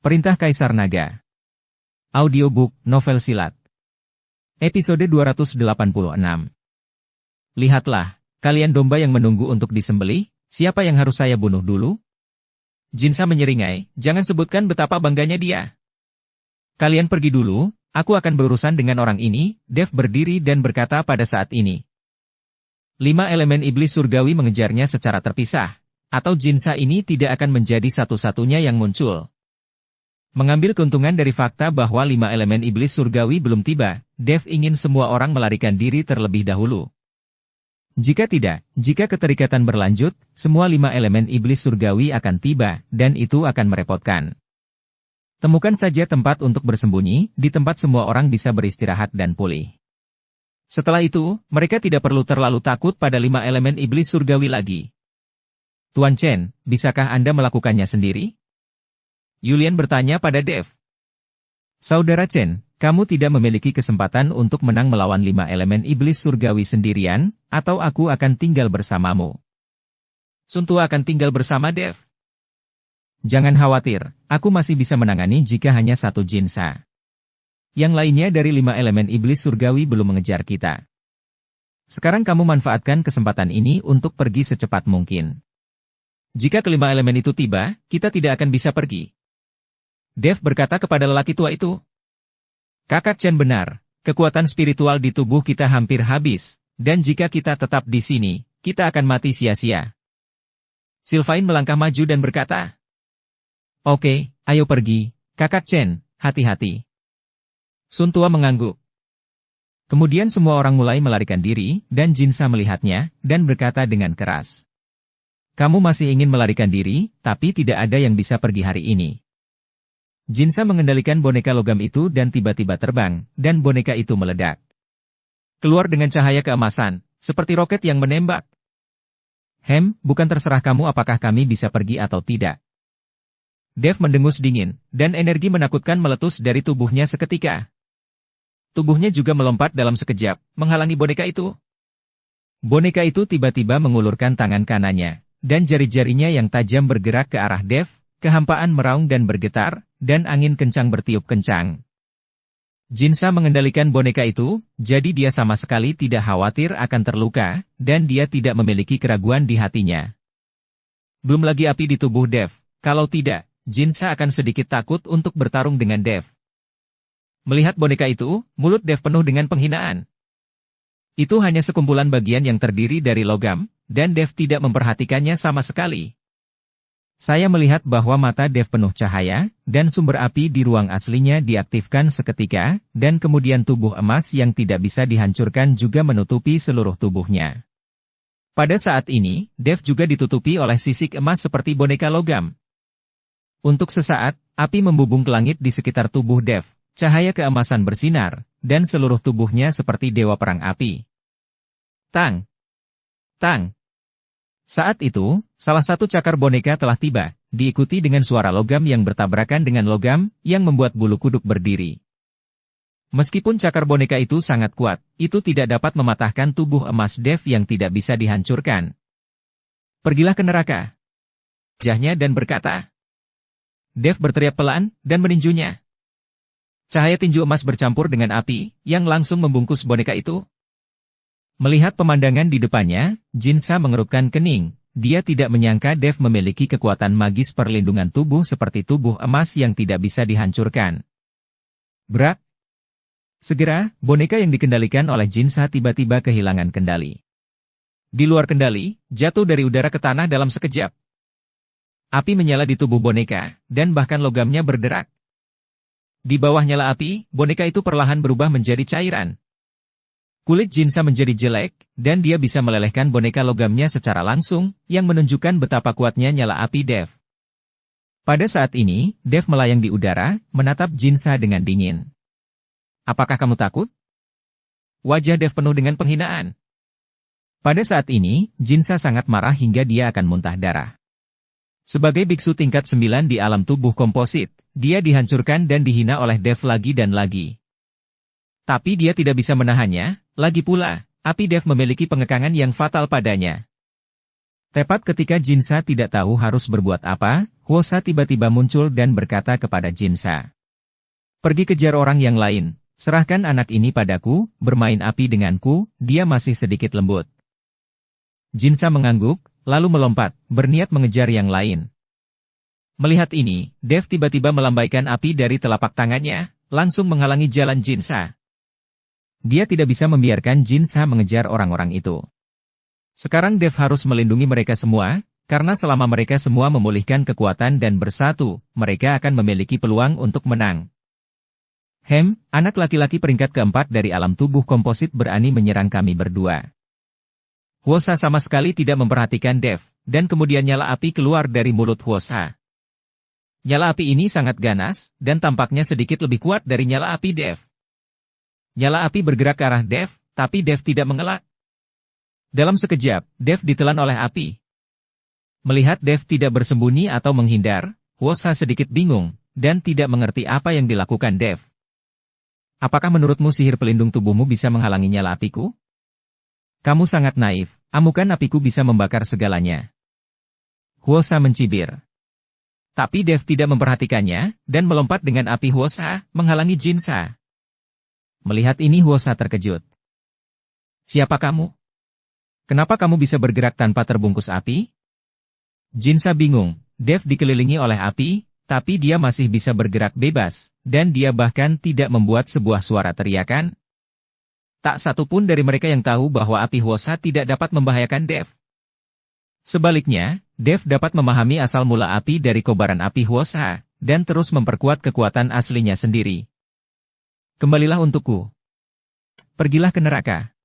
Perintah Kaisar Naga. Audiobook, novel silat. Episode 286. Lihatlah, kalian domba yang menunggu untuk disembelih, siapa yang harus saya bunuh dulu? Jinsa menyeringai, jangan sebutkan betapa bangganya dia. Kalian pergi dulu, aku akan berurusan dengan orang ini. Dev berdiri dan berkata pada saat ini. 5 elemen iblis surgawi mengejarnya secara terpisah, atau Jinsa ini tidak akan menjadi satu-satunya yang muncul. Mengambil keuntungan dari fakta bahwa 5 elemen iblis surgawi belum tiba, Dev ingin semua orang melarikan diri terlebih dahulu. Jika tidak, jika keterikatan berlanjut, semua 5 elemen iblis surgawi akan tiba, dan itu akan merepotkan. Temukan saja tempat untuk bersembunyi, di tempat semua orang bisa beristirahat dan pulih. Setelah itu, mereka tidak perlu terlalu takut pada 5 elemen iblis surgawi lagi. Tuan Chen, bisakah Anda melakukannya sendiri? Yulian bertanya pada Dev. Saudara Chen, kamu tidak memiliki kesempatan untuk menang melawan 5 elemen iblis surgawi sendirian, atau aku akan tinggal bersamamu. Sun Tua akan tinggal bersama Dev. Jangan khawatir, aku masih bisa menangani jika hanya satu Jinsa. Yang lainnya dari 5 elemen iblis surgawi belum mengejar kita. Sekarang kamu manfaatkan kesempatan ini untuk pergi secepat mungkin. Jika kelima elemen itu tiba, kita tidak akan bisa pergi. Dev berkata kepada lelaki tua itu. Kakak Chen benar, kekuatan spiritual di tubuh kita hampir habis, dan jika kita tetap di sini, kita akan mati sia-sia. Sylvain melangkah maju dan berkata. Oke, ayo pergi, Kakak Chen, hati-hati. Sun Tua mengangguk. Kemudian semua orang mulai melarikan diri, dan Jinsa melihatnya, dan berkata dengan keras. Kamu masih ingin melarikan diri, tapi tidak ada yang bisa pergi hari ini. Jinsa mengendalikan boneka logam itu dan tiba-tiba terbang, dan boneka itu meledak. Keluar dengan cahaya keemasan, seperti roket yang menembak. Bukan terserah kamu apakah kami bisa pergi atau tidak. Dev mendengus dingin, dan energi menakutkan meletus dari tubuhnya seketika. Tubuhnya juga melompat dalam sekejap, menghalangi boneka itu. Boneka itu tiba-tiba mengulurkan tangan kanannya, dan jari-jarinya yang tajam bergerak ke arah Dev. Kehampaan meraung dan bergetar, dan angin kencang bertiup kencang. Jinsa mengendalikan boneka itu, jadi dia sama sekali tidak khawatir akan terluka, dan dia tidak memiliki keraguan di hatinya. Belum lagi api di tubuh Dev, kalau tidak, Jinsa akan sedikit takut untuk bertarung dengan Dev. Melihat boneka itu, mulut Dev penuh dengan penghinaan. Itu hanya sekumpulan bagian yang terdiri dari logam, dan Dev tidak memperhatikannya sama sekali. Saya melihat bahwa mata Dev penuh cahaya, dan sumber api di ruang aslinya diaktifkan seketika, dan kemudian tubuh emas yang tidak bisa dihancurkan juga menutupi seluruh tubuhnya. Pada saat ini, Dev juga ditutupi oleh sisik emas seperti boneka logam. Untuk sesaat, api membubung ke langit di sekitar tubuh Dev, cahaya keemasan bersinar, dan seluruh tubuhnya seperti dewa perang api. Tang! Tang! Saat itu, salah satu cakar boneka telah tiba, diikuti dengan suara logam yang bertabrakan dengan logam, yang membuat bulu kuduk berdiri. Meskipun cakar boneka itu sangat kuat, itu tidak dapat mematahkan tubuh emas Dev yang tidak bisa dihancurkan. Pergilah ke neraka. Wajahnya dan berkata. Dev berteriak pelan, dan meninjunya. Cahaya tinju emas bercampur dengan api, yang langsung membungkus boneka itu. Melihat pemandangan di depannya, Jinsa mengerutkan kening. Dia tidak menyangka Dev memiliki kekuatan magis perlindungan tubuh seperti tubuh emas yang tidak bisa dihancurkan. Brak! Segera, boneka yang dikendalikan oleh Jinsa tiba-tiba kehilangan kendali. Di luar kendali, jatuh dari udara ke tanah dalam sekejap. Api menyala di tubuh boneka, dan bahkan logamnya berderak. Di bawah nyala api, boneka itu perlahan berubah menjadi cairan. Kulit Jinsa menjadi jelek, dan dia bisa melelehkan boneka logamnya secara langsung, yang menunjukkan betapa kuatnya nyala api Dev. Pada saat ini, Dev melayang di udara, menatap Jinsa dengan dingin. Apakah kamu takut? Wajah Dev penuh dengan penghinaan. Pada saat ini, Jinsa sangat marah hingga dia akan muntah darah. Sebagai biksu tingkat 9 di alam tubuh komposit, dia dihancurkan dan dihina oleh Dev lagi dan lagi. Tapi dia tidak bisa menahannya, lagi pula, api Dev memiliki pengekangan yang fatal padanya. Tepat ketika Jinsa tidak tahu harus berbuat apa, Hwosa tiba-tiba muncul dan berkata kepada Jinsa. Pergi kejar orang yang lain, serahkan anak ini padaku, bermain api denganku, dia masih sedikit lembut. Jinsa mengangguk, lalu melompat, berniat mengejar yang lain. Melihat ini, Dev tiba-tiba melambaikan api dari telapak tangannya, langsung menghalangi jalan Jinsa. Dia tidak bisa membiarkan Jinsa mengejar orang-orang itu. Sekarang Dev harus melindungi mereka semua, karena selama mereka semua memulihkan kekuatan dan bersatu, mereka akan memiliki peluang untuk menang. Anak laki-laki peringkat keempat dari alam tubuh komposit berani menyerang kami berdua. Hwosa sama sekali tidak memperhatikan Dev, dan kemudian nyala api keluar dari mulut Hwosa. Nyala api ini sangat ganas, dan tampaknya sedikit lebih kuat dari nyala api Dev. Nyala api bergerak ke arah Dev, tapi Dev tidak mengelak. Dalam sekejap, Dev ditelan oleh api. Melihat Dev tidak bersembunyi atau menghindar, Hwosa sedikit bingung, dan tidak mengerti apa yang dilakukan Dev. Apakah menurutmu sihir pelindung tubuhmu bisa menghalangi nyala apiku? Kamu sangat naif, amukan apiku bisa membakar segalanya. Hwosa mencibir. Tapi Dev tidak memperhatikannya, dan melompat dengan api Hwosa, menghalangi Jinsa. Melihat ini Hwosa terkejut. Siapa kamu? Kenapa kamu bisa bergerak tanpa terbungkus api? Jinsa bingung, Dev dikelilingi oleh api, tapi dia masih bisa bergerak bebas, dan dia bahkan tidak membuat sebuah suara teriakan. Tak satu pun dari mereka yang tahu bahwa api Hwosa tidak dapat membahayakan Dev. Sebaliknya, Dev dapat memahami asal mula api dari kobaran api Hwosa, dan terus memperkuat kekuatan aslinya sendiri. Kembalilah untukku. Pergilah ke neraka.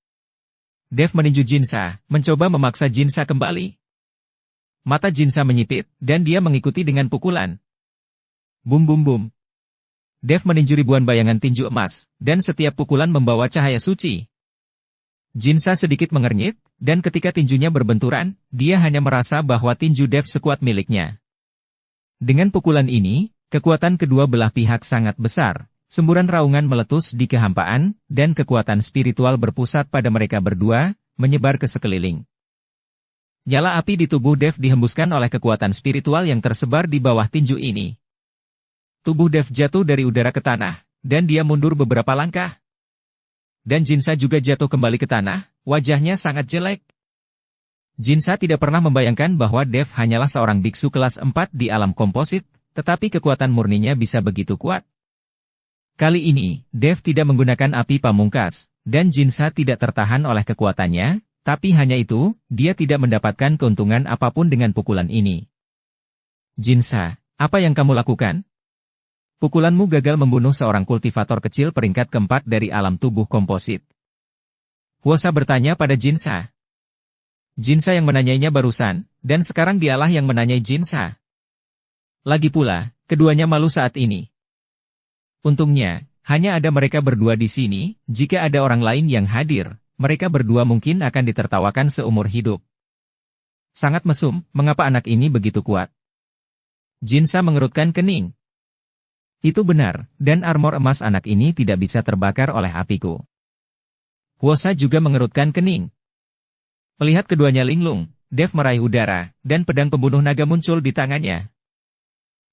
Dev meninju Jinsa, mencoba memaksa Jinsa kembali. Mata Jinsa menyipit, dan dia mengikuti dengan pukulan. Bum bum bum. Dev meninju ribuan bayangan tinju emas, dan setiap pukulan membawa cahaya suci. Jinsa sedikit mengernyit, dan ketika tinjunya berbenturan, dia hanya merasa bahwa tinju Dev sekuat miliknya. Dengan pukulan ini, kekuatan kedua belah pihak sangat besar. Semburan raungan meletus di kehampaan, dan kekuatan spiritual berpusat pada mereka berdua, menyebar ke sekeliling. Nyala api di tubuh Dev dihembuskan oleh kekuatan spiritual yang tersebar di bawah tinju ini. Tubuh Dev jatuh dari udara ke tanah, dan dia mundur beberapa langkah. Dan Jinsa juga jatuh kembali ke tanah, wajahnya sangat jelek. Jinsa tidak pernah membayangkan bahwa Dev hanyalah seorang biksu kelas 4 di alam komposit, tetapi kekuatan murninya bisa begitu kuat. Kali ini, Dev tidak menggunakan api pamungkas, dan Jinsa tidak tertahan oleh kekuatannya, tapi hanya itu, dia tidak mendapatkan keuntungan apapun dengan pukulan ini. Jinsa, apa yang kamu lakukan? Pukulanmu gagal membunuh seorang kultivator kecil peringkat keempat dari alam tubuh komposit. Hwosa bertanya pada Jinsa. Jinsa yang menanyainya barusan, dan sekarang dialah yang menanyai Jinsa. Lagi pula, keduanya malu saat ini. Untungnya, hanya ada mereka berdua di sini, jika ada orang lain yang hadir, mereka berdua mungkin akan ditertawakan seumur hidup. Sangat mesum, mengapa anak ini begitu kuat? Jinsa mengerutkan kening. Itu benar, dan armor emas anak ini tidak bisa terbakar oleh apiku. Hwosa juga mengerutkan kening. Melihat keduanya linglung, Dev meraih udara, dan pedang pembunuh naga muncul di tangannya.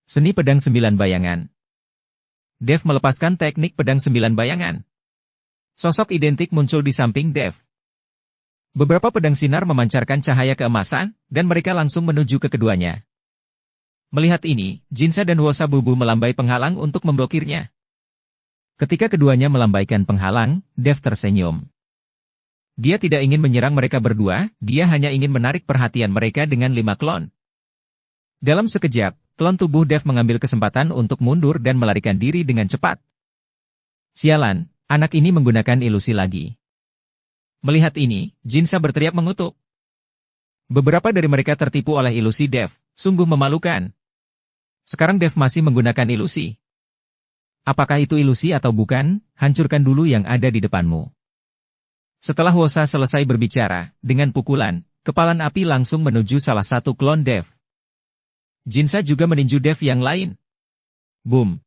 Seni pedang 9 bayangan. Dev melepaskan teknik pedang 9 bayangan. Sosok identik muncul di samping Dev. Beberapa pedang sinar memancarkan cahaya keemasan, dan mereka langsung menuju ke keduanya. Melihat ini, Jinsa dan Hwosa Bubu melambai penghalang untuk memblokirnya. Ketika keduanya melambaikan penghalang, Dev tersenyum. Dia tidak ingin menyerang mereka berdua, dia hanya ingin menarik perhatian mereka dengan 5 klon. Dalam sekejap, klon tubuh Dev mengambil kesempatan untuk mundur dan melarikan diri dengan cepat. Sialan, anak ini menggunakan ilusi lagi. Melihat ini, Jinsa berteriak mengutuk. Beberapa dari mereka tertipu oleh ilusi Dev, sungguh memalukan. Sekarang Dev masih menggunakan ilusi. Apakah itu ilusi atau bukan, hancurkan dulu yang ada di depanmu. Setelah Hwosa selesai berbicara, dengan pukulan, kepalan api langsung menuju salah satu klon Dev. Jinsa juga meninju Dev yang lain. Boom.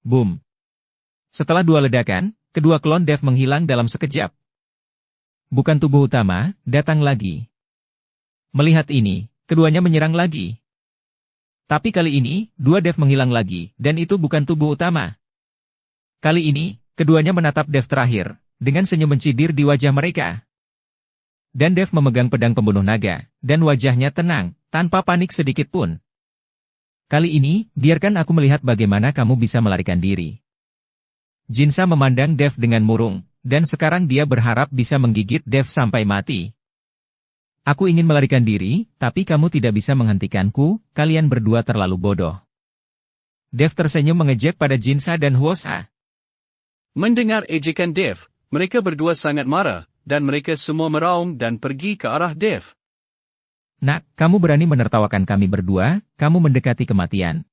Boom. Setelah 2 ledakan, kedua klon Dev menghilang dalam sekejap. Bukan tubuh utama, datang lagi. Melihat ini, keduanya menyerang lagi. Tapi kali ini, dua Dev menghilang lagi, dan itu bukan tubuh utama. Kali ini, keduanya menatap Dev terakhir, dengan senyum mencibir di wajah mereka. Dan Dev memegang pedang pembunuh naga, dan wajahnya tenang, tanpa panik sedikit pun. Kali ini, biarkan aku melihat bagaimana kamu bisa melarikan diri. Jinsa memandang Dev dengan murung, dan sekarang dia berharap bisa menggigit Dev sampai mati. Aku ingin melarikan diri, tapi kamu tidak bisa menghentikanku, kalian berdua terlalu bodoh. Dev tersenyum mengejek pada Jinsa dan Huosa. Mendengar ejekan Dev, mereka berdua sangat marah, dan mereka semua meraung dan pergi ke arah Dev. Nak, kamu berani menertawakan kami berdua, kamu mendekati kematian.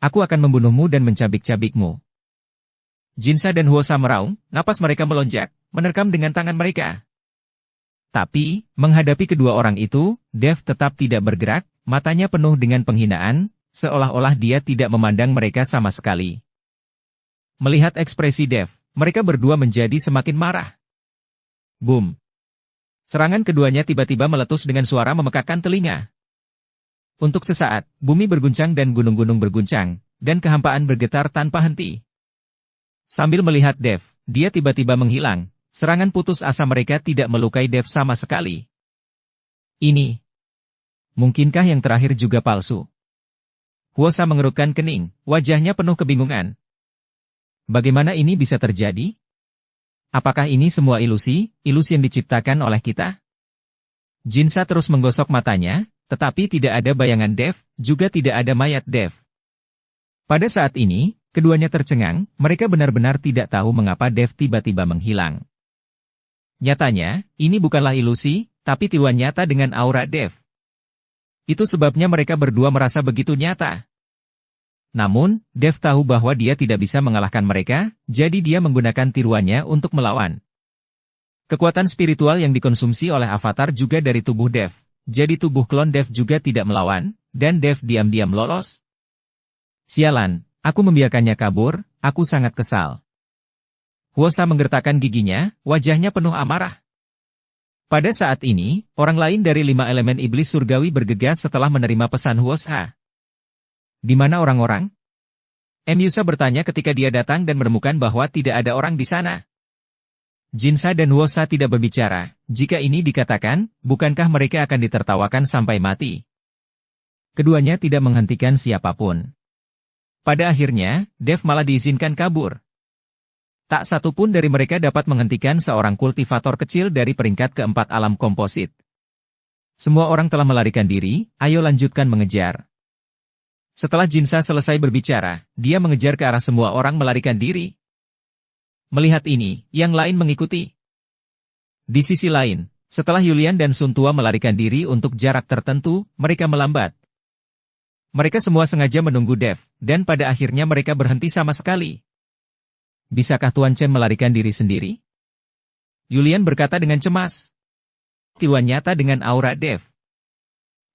Aku akan membunuhmu dan mencabik-cabikmu. Jinsa dan Huosa meraung, napas mereka melonjak, menerkam dengan tangan mereka. Tapi, menghadapi kedua orang itu, Dev tetap tidak bergerak, matanya penuh dengan penghinaan, seolah-olah dia tidak memandang mereka sama sekali. Melihat ekspresi Dev, mereka berdua menjadi semakin marah. Boom! Serangan keduanya tiba-tiba meletus dengan suara memekakkan telinga. Untuk sesaat, bumi berguncang dan gunung-gunung berguncang, dan kehampaan bergetar tanpa henti. Sambil melihat Dev, dia tiba-tiba menghilang. Serangan putus asa mereka tidak melukai Dev sama sekali. Ini. Mungkinkah yang terakhir juga palsu? Huosa mengerutkan kening, wajahnya penuh kebingungan. Bagaimana ini bisa terjadi? Apakah ini semua ilusi yang diciptakan oleh kita? Jinsa terus menggosok matanya, tetapi tidak ada bayangan Dev, juga tidak ada mayat Dev. Pada saat ini, keduanya tercengang, mereka benar-benar tidak tahu mengapa Dev tiba-tiba menghilang. Nyatanya, ini bukanlah ilusi, tapi tiruan nyata dengan aura Dev. Itu sebabnya mereka berdua merasa begitu nyata. Namun, Dev tahu bahwa dia tidak bisa mengalahkan mereka, jadi dia menggunakan tiruannya untuk melawan. Kekuatan spiritual yang dikonsumsi oleh avatar juga dari tubuh Dev, jadi tubuh klon Dev juga tidak melawan, dan Dev diam-diam lolos. Sialan, aku membiarkannya kabur, aku sangat kesal. Huosa menggertakkan giginya, wajahnya penuh amarah. Pada saat ini, orang lain dari 5 elemen iblis surgawi bergegas setelah menerima pesan Huosa. Di mana orang-orang? Yusa bertanya ketika dia datang dan menemukan bahwa tidak ada orang di sana. Jinsa dan Huosa tidak berbicara, jika ini dikatakan, bukankah mereka akan ditertawakan sampai mati? Keduanya tidak menghentikan siapapun. Pada akhirnya, Dev malah diizinkan kabur. Tak satu pun dari mereka dapat menghentikan seorang kultivator kecil dari peringkat keempat alam komposit. Semua orang telah melarikan diri, ayo lanjutkan mengejar. Setelah Jinsa selesai berbicara, dia mengejar ke arah semua orang melarikan diri. Melihat ini, yang lain mengikuti. Di sisi lain, setelah Yulian dan Suntua melarikan diri untuk jarak tertentu, mereka melambat. Mereka semua sengaja menunggu Dev, dan pada akhirnya mereka berhenti sama sekali. Bisakah Tuan Chen melarikan diri sendiri? Yulian berkata dengan cemas. Tiruan nyata dengan aura Dev.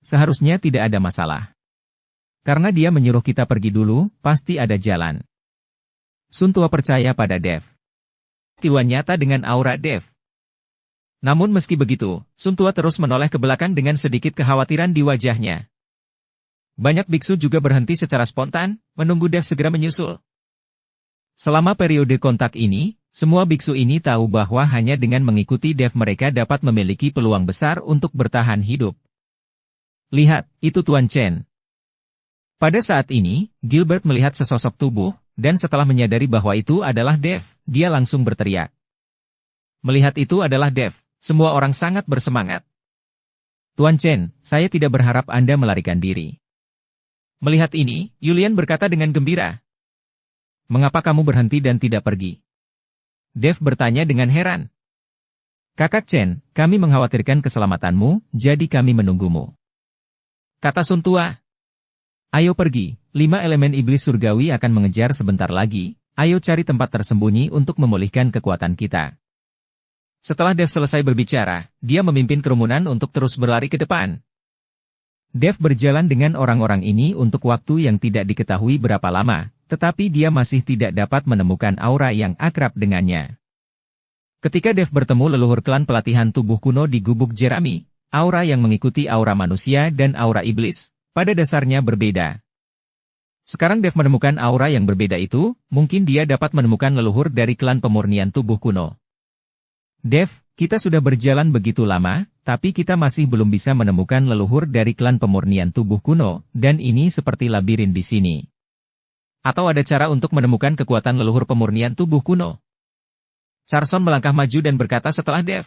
Seharusnya tidak ada masalah. Karena dia menyuruh kita pergi dulu, pasti ada jalan. Suntua percaya pada Dev. Tiruan nyata dengan aura Dev. Namun meski begitu, Suntua terus menoleh ke belakang dengan sedikit kekhawatiran di wajahnya. Banyak biksu juga berhenti secara spontan, menunggu Dev segera menyusul. Selama periode kontak ini, semua biksu ini tahu bahwa hanya dengan mengikuti Dev mereka dapat memiliki peluang besar untuk bertahan hidup. Lihat, itu Tuan Chen. Pada saat ini, Gilbert melihat sesosok tubuh, dan setelah menyadari bahwa itu adalah Dev, dia langsung berteriak. Melihat itu adalah Dev, semua orang sangat bersemangat. Tuan Chen, saya tidak berharap Anda melarikan diri. Melihat ini, Yulian berkata dengan gembira. Mengapa kamu berhenti dan tidak pergi? Dev bertanya dengan heran. Kakak Chen, kami mengkhawatirkan keselamatanmu, jadi kami menunggumu. Kata Suntua. Ayo pergi, 5 elemen iblis surgawi akan mengejar sebentar lagi, ayo cari tempat tersembunyi untuk memulihkan kekuatan kita. Setelah Dev selesai berbicara, dia memimpin kerumunan untuk terus berlari ke depan. Dev berjalan dengan orang-orang ini untuk waktu yang tidak diketahui berapa lama, tetapi dia masih tidak dapat menemukan aura yang akrab dengannya. Ketika Dev bertemu leluhur klan pelatihan tubuh kuno di gubuk Jerami, aura yang mengikuti aura manusia dan aura iblis, pada dasarnya berbeda. Sekarang Dev menemukan aura yang berbeda itu, mungkin dia dapat menemukan leluhur dari klan pemurnian tubuh kuno. Dev, kita sudah berjalan begitu lama, tapi kita masih belum bisa menemukan leluhur dari klan pemurnian tubuh kuno, dan ini seperti labirin di sini. Atau ada cara untuk menemukan kekuatan leluhur pemurnian tubuh kuno? Carson melangkah maju dan berkata setelah Dev.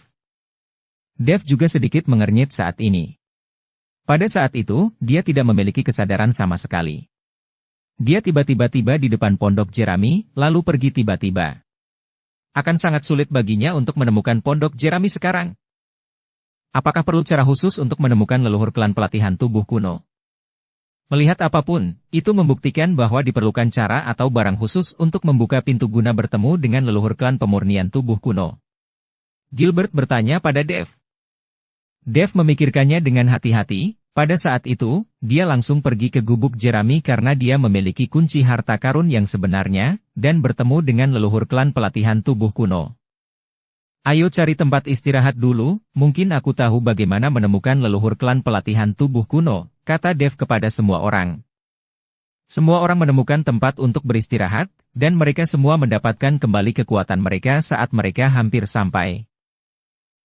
Dev juga sedikit mengernyit saat ini. Pada saat itu, dia tidak memiliki kesadaran sama sekali. Dia tiba-tiba tiba di depan pondok Jerami, lalu pergi tiba-tiba. Akan sangat sulit baginya untuk menemukan pondok Jerami sekarang. Apakah perlu cara khusus untuk menemukan leluhur klan pelatihan tubuh kuno? Melihat apapun, itu membuktikan bahwa diperlukan cara atau barang khusus untuk membuka pintu guna bertemu dengan leluhur klan pemurnian tubuh kuno. Gilbert bertanya pada Dev. Dev memikirkannya dengan hati-hati. Pada saat itu, dia langsung pergi ke gubuk Jerami karena dia memiliki kunci harta karun yang sebenarnya, dan bertemu dengan leluhur klan pelatihan tubuh kuno. Ayo cari tempat istirahat dulu, mungkin aku tahu bagaimana menemukan leluhur klan pelatihan tubuh kuno, kata Dev kepada semua orang. Semua orang menemukan tempat untuk beristirahat, dan mereka semua mendapatkan kembali kekuatan mereka saat mereka hampir sampai.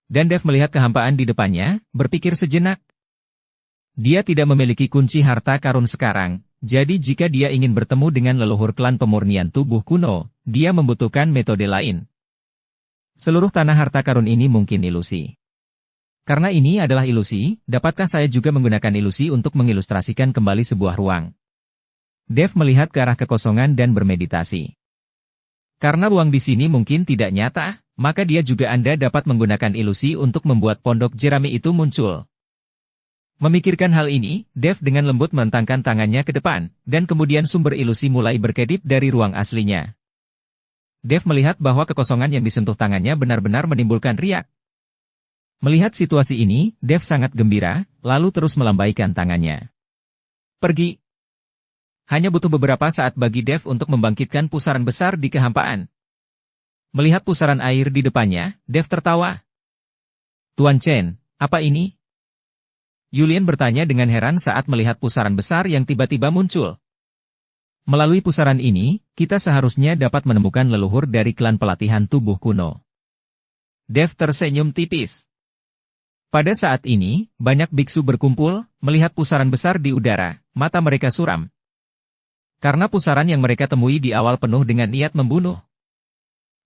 Dan Dev melihat kehampaan di depannya, berpikir sejenak. Dia tidak memiliki kunci harta karun sekarang, jadi jika dia ingin bertemu dengan leluhur klan pemurnian tubuh kuno, dia membutuhkan metode lain. Seluruh tanah harta karun ini mungkin ilusi. Karena ini adalah ilusi, dapatkah saya juga menggunakan ilusi untuk mengilustrasikan kembali sebuah ruang? Dev melihat ke arah kekosongan dan bermeditasi. Karena ruang di sini mungkin tidak nyata, maka dia juga Anda dapat menggunakan ilusi untuk membuat pondok Jerami itu muncul. Memikirkan hal ini, Dev dengan lembut mentangkan tangannya ke depan, dan kemudian sumber ilusi mulai berkedip dari ruang aslinya. Dev melihat bahwa kekosongan yang disentuh tangannya benar-benar menimbulkan riak. Melihat situasi ini, Dev sangat gembira, lalu terus melambaikan tangannya. Pergi. Hanya butuh beberapa saat bagi Dev untuk membangkitkan pusaran besar di kehampaan. Melihat pusaran air di depannya, Dev tertawa. Tuan Chen, apa ini? Yulian bertanya dengan heran saat melihat pusaran besar yang tiba-tiba muncul. Melalui pusaran ini, kita seharusnya dapat menemukan leluhur dari klan pelatihan tubuh kuno. Dev tersenyum tipis. Pada saat ini, banyak biksu berkumpul, melihat pusaran besar di udara, mata mereka suram. Karena pusaran yang mereka temui di awal penuh dengan niat membunuh.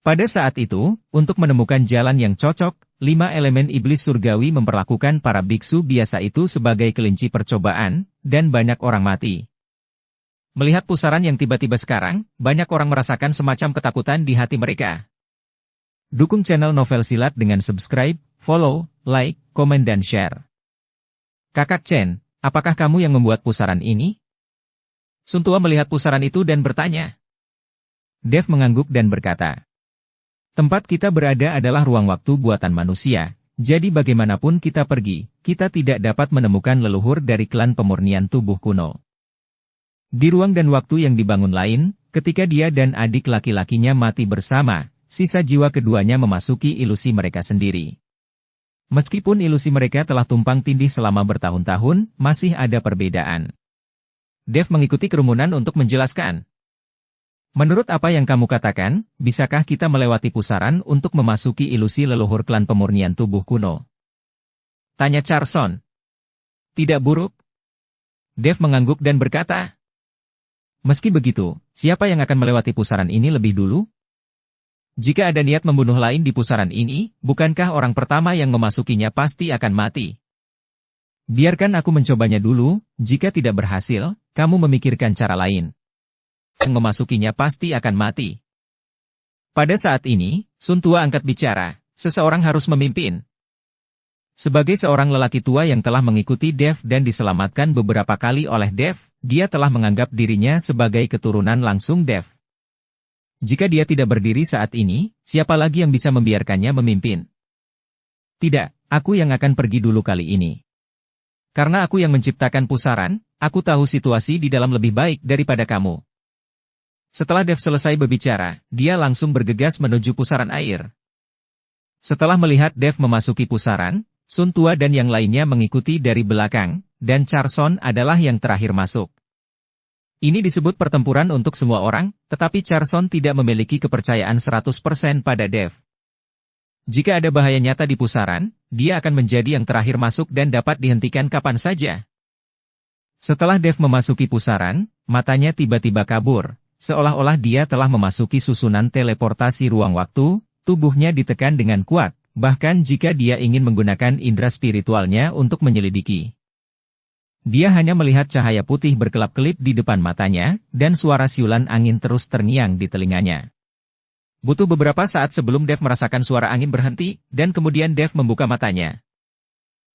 Pada saat itu, untuk menemukan jalan yang cocok, 5 elemen iblis surgawi memperlakukan para biksu biasa itu sebagai kelinci percobaan, dan banyak orang mati. Melihat pusaran yang tiba-tiba sekarang, banyak orang merasakan semacam ketakutan di hati mereka. Dukung channel Novel Silat dengan subscribe, follow, like, komen dan share. Kakak Chen, apakah kamu yang membuat pusaran ini? Sun Tua melihat pusaran itu dan bertanya. Dev mengangguk dan berkata. Tempat kita berada adalah ruang waktu buatan manusia, jadi bagaimanapun kita pergi, kita tidak dapat menemukan leluhur dari klan pemurnian tubuh kuno. Di ruang dan waktu yang dibangun lain, ketika dia dan adik laki-lakinya mati bersama, sisa jiwa keduanya memasuki ilusi mereka sendiri. Meskipun ilusi mereka telah tumpang tindih selama bertahun-tahun, masih ada perbedaan. Dev mengikuti kerumunan untuk menjelaskan. Menurut apa yang kamu katakan, bisakah kita melewati pusaran untuk memasuki ilusi leluhur klan pemurnian tubuh kuno? Tanya Carson. Tidak buruk. Dev mengangguk dan berkata. Meski begitu, siapa yang akan melewati pusaran ini lebih dulu? Jika ada niat membunuh lain di pusaran ini, bukankah orang pertama yang memasukinya pasti akan mati? Biarkan aku mencobanya dulu, jika tidak berhasil, kamu memikirkan cara lain. Yang memasukinya pasti akan mati. Pada saat ini, Sun Tua angkat bicara, seseorang harus memimpin. Sebagai seorang lelaki tua yang telah mengikuti Dev dan diselamatkan beberapa kali oleh Dev, dia telah menganggap dirinya sebagai keturunan langsung Dev. Jika dia tidak berdiri saat ini, siapa lagi yang bisa membiarkannya memimpin? Tidak, aku yang akan pergi dulu kali ini. Karena aku yang menciptakan pusaran, aku tahu situasi di dalam lebih baik daripada kamu. Setelah Dev selesai berbicara, dia langsung bergegas menuju pusaran air. Setelah melihat Dev memasuki pusaran, Sun Tua dan yang lainnya mengikuti dari belakang, dan Charson adalah yang terakhir masuk. Ini disebut pertempuran untuk semua orang, tetapi Charson tidak memiliki kepercayaan 100% pada Dev. Jika ada bahaya nyata di pusaran, dia akan menjadi yang terakhir masuk dan dapat dihentikan kapan saja. Setelah Dev memasuki pusaran, matanya tiba-tiba kabur, seolah-olah dia telah memasuki susunan teleportasi ruang waktu, tubuhnya ditekan dengan kuat, bahkan jika dia ingin menggunakan indera spiritualnya untuk menyelidiki. Dia hanya melihat cahaya putih berkelap-kelip di depan matanya, dan suara siulan angin terus terngiang di telinganya. Butuh beberapa saat sebelum Dev merasakan suara angin berhenti, dan kemudian Dev membuka matanya.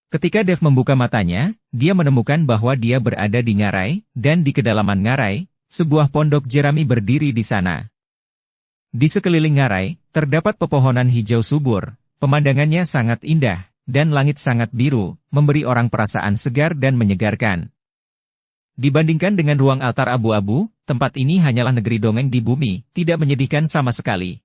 Ketika Dev membuka matanya, dia menemukan bahwa dia berada di ngarai, dan di kedalaman ngarai, sebuah pondok jerami berdiri di sana. Di sekeliling ngarai, terdapat pepohonan hijau subur, pemandangannya sangat indah, dan langit sangat biru, memberi orang perasaan segar dan menyegarkan. Dibandingkan dengan ruang altar abu-abu, tempat ini hanyalah negeri dongeng di bumi, tidak menyedihkan sama sekali.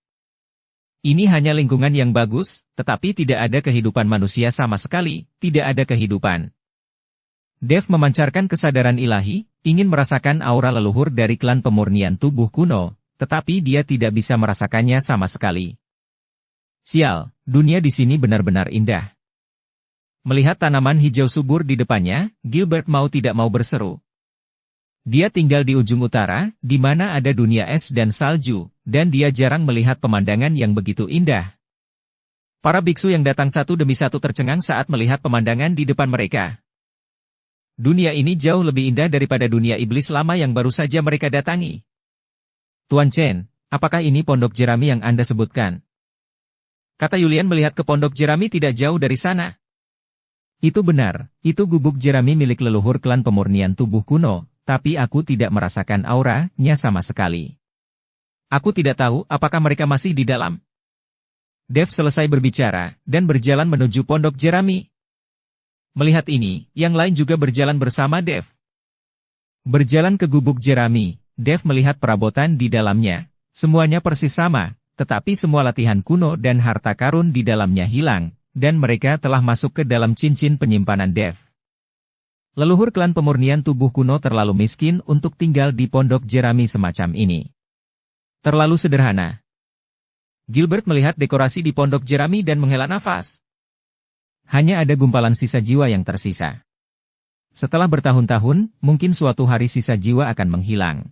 Ini hanya lingkungan yang bagus, tetapi tidak ada kehidupan manusia sama sekali, tidak ada kehidupan. Dev memancarkan kesadaran ilahi, ingin merasakan aura leluhur dari klan pemurnian tubuh kuno, tetapi dia tidak bisa merasakannya sama sekali. Sial, dunia di sini benar-benar indah. Melihat tanaman hijau subur di depannya, Gilbert mau tidak mau berseru. Dia tinggal di ujung utara, di mana ada dunia es dan salju, dan dia jarang melihat pemandangan yang begitu indah. Para biksu yang datang satu demi satu tercengang saat melihat pemandangan di depan mereka. Dunia ini jauh lebih indah daripada dunia iblis lama yang baru saja mereka datangi. Tuan Chen, apakah ini pondok jerami yang Anda sebutkan? Kata Yulian melihat ke pondok jerami tidak jauh dari sana. Itu benar, itu gubuk jerami milik leluhur klan pemurnian tubuh kuno, tapi aku tidak merasakan auranya sama sekali. Aku tidak tahu apakah mereka masih di dalam. Dev selesai berbicara, dan berjalan menuju pondok jerami. Melihat ini, yang lain juga berjalan bersama Dev. Berjalan ke gubuk jerami, Dev melihat perabotan di dalamnya. Semuanya persis sama, tetapi semua latihan kuno dan harta karun di dalamnya hilang. Dan mereka telah masuk ke dalam cincin penyimpanan Dev. Leluhur klan pemurnian tubuh kuno terlalu miskin untuk tinggal di pondok jerami semacam ini. Terlalu sederhana. Gilbert melihat dekorasi di pondok jerami dan menghela nafas. Hanya ada gumpalan sisa jiwa yang tersisa. Setelah bertahun-tahun, mungkin suatu hari sisa jiwa akan menghilang.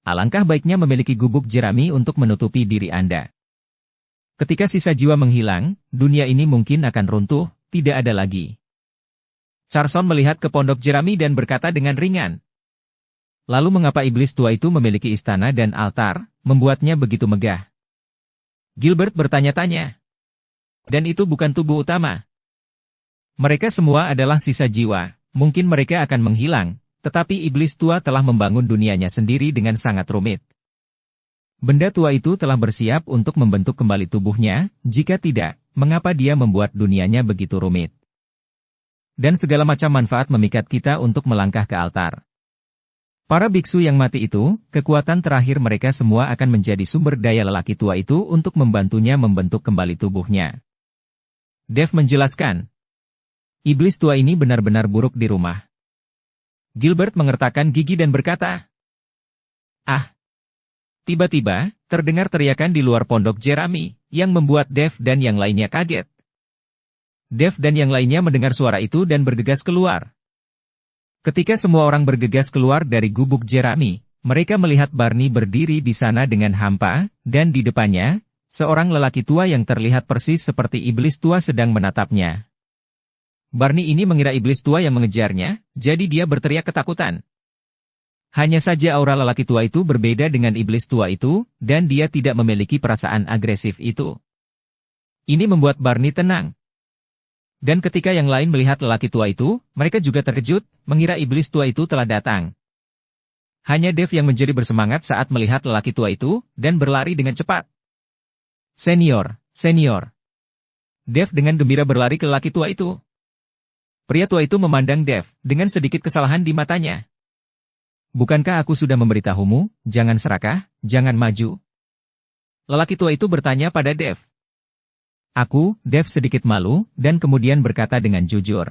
Alangkah baiknya memiliki gubuk jerami untuk menutupi diri Anda. Ketika sisa jiwa menghilang, dunia ini mungkin akan runtuh, tidak ada lagi. Charson melihat ke pondok jerami dan berkata dengan ringan. Lalu mengapa iblis tua itu memiliki istana dan altar, membuatnya begitu megah? Gilbert bertanya-tanya. Dan itu bukan tubuh utama. Mereka semua adalah sisa jiwa, mungkin mereka akan menghilang, tetapi iblis tua telah membangun dunianya sendiri dengan sangat rumit. Benda tua itu telah bersiap untuk membentuk kembali tubuhnya, jika tidak, mengapa dia membuat dunianya begitu rumit? Dan segala macam manfaat memikat kita untuk melangkah ke altar. Para biksu yang mati itu, kekuatan terakhir mereka semua akan menjadi sumber daya lelaki tua itu untuk membantunya membentuk kembali tubuhnya. Dev menjelaskan. Iblis tua ini benar-benar buruk di rumah. Gilbert mengertakkan gigi dan berkata, "Ah!" Tiba-tiba, terdengar teriakan di luar pondok jerami, yang membuat Dev dan yang lainnya kaget. Dev dan yang lainnya mendengar suara itu dan bergegas keluar. Ketika semua orang bergegas keluar dari gubuk jerami, mereka melihat Barney berdiri di sana dengan hampa, dan di depannya, seorang lelaki tua yang terlihat persis seperti iblis tua sedang menatapnya. Barney ini mengira iblis tua yang mengejarnya, jadi dia berteriak ketakutan. Hanya saja aura lelaki tua itu berbeda dengan iblis tua itu, dan dia tidak memiliki perasaan agresif itu. Ini membuat Barney tenang. Dan ketika yang lain melihat lelaki tua itu, mereka juga terkejut, mengira iblis tua itu telah datang. Hanya Dev yang menjadi bersemangat saat melihat lelaki tua itu, dan berlari dengan cepat. Senior, senior. Dev dengan gembira berlari ke lelaki tua itu. Pria tua itu memandang Dev, dengan sedikit kesalahan di matanya. Bukankah aku sudah memberitahumu, jangan serakah, jangan maju? Lelaki tua itu bertanya pada Dev. Aku, Dev sedikit malu, dan kemudian berkata dengan jujur.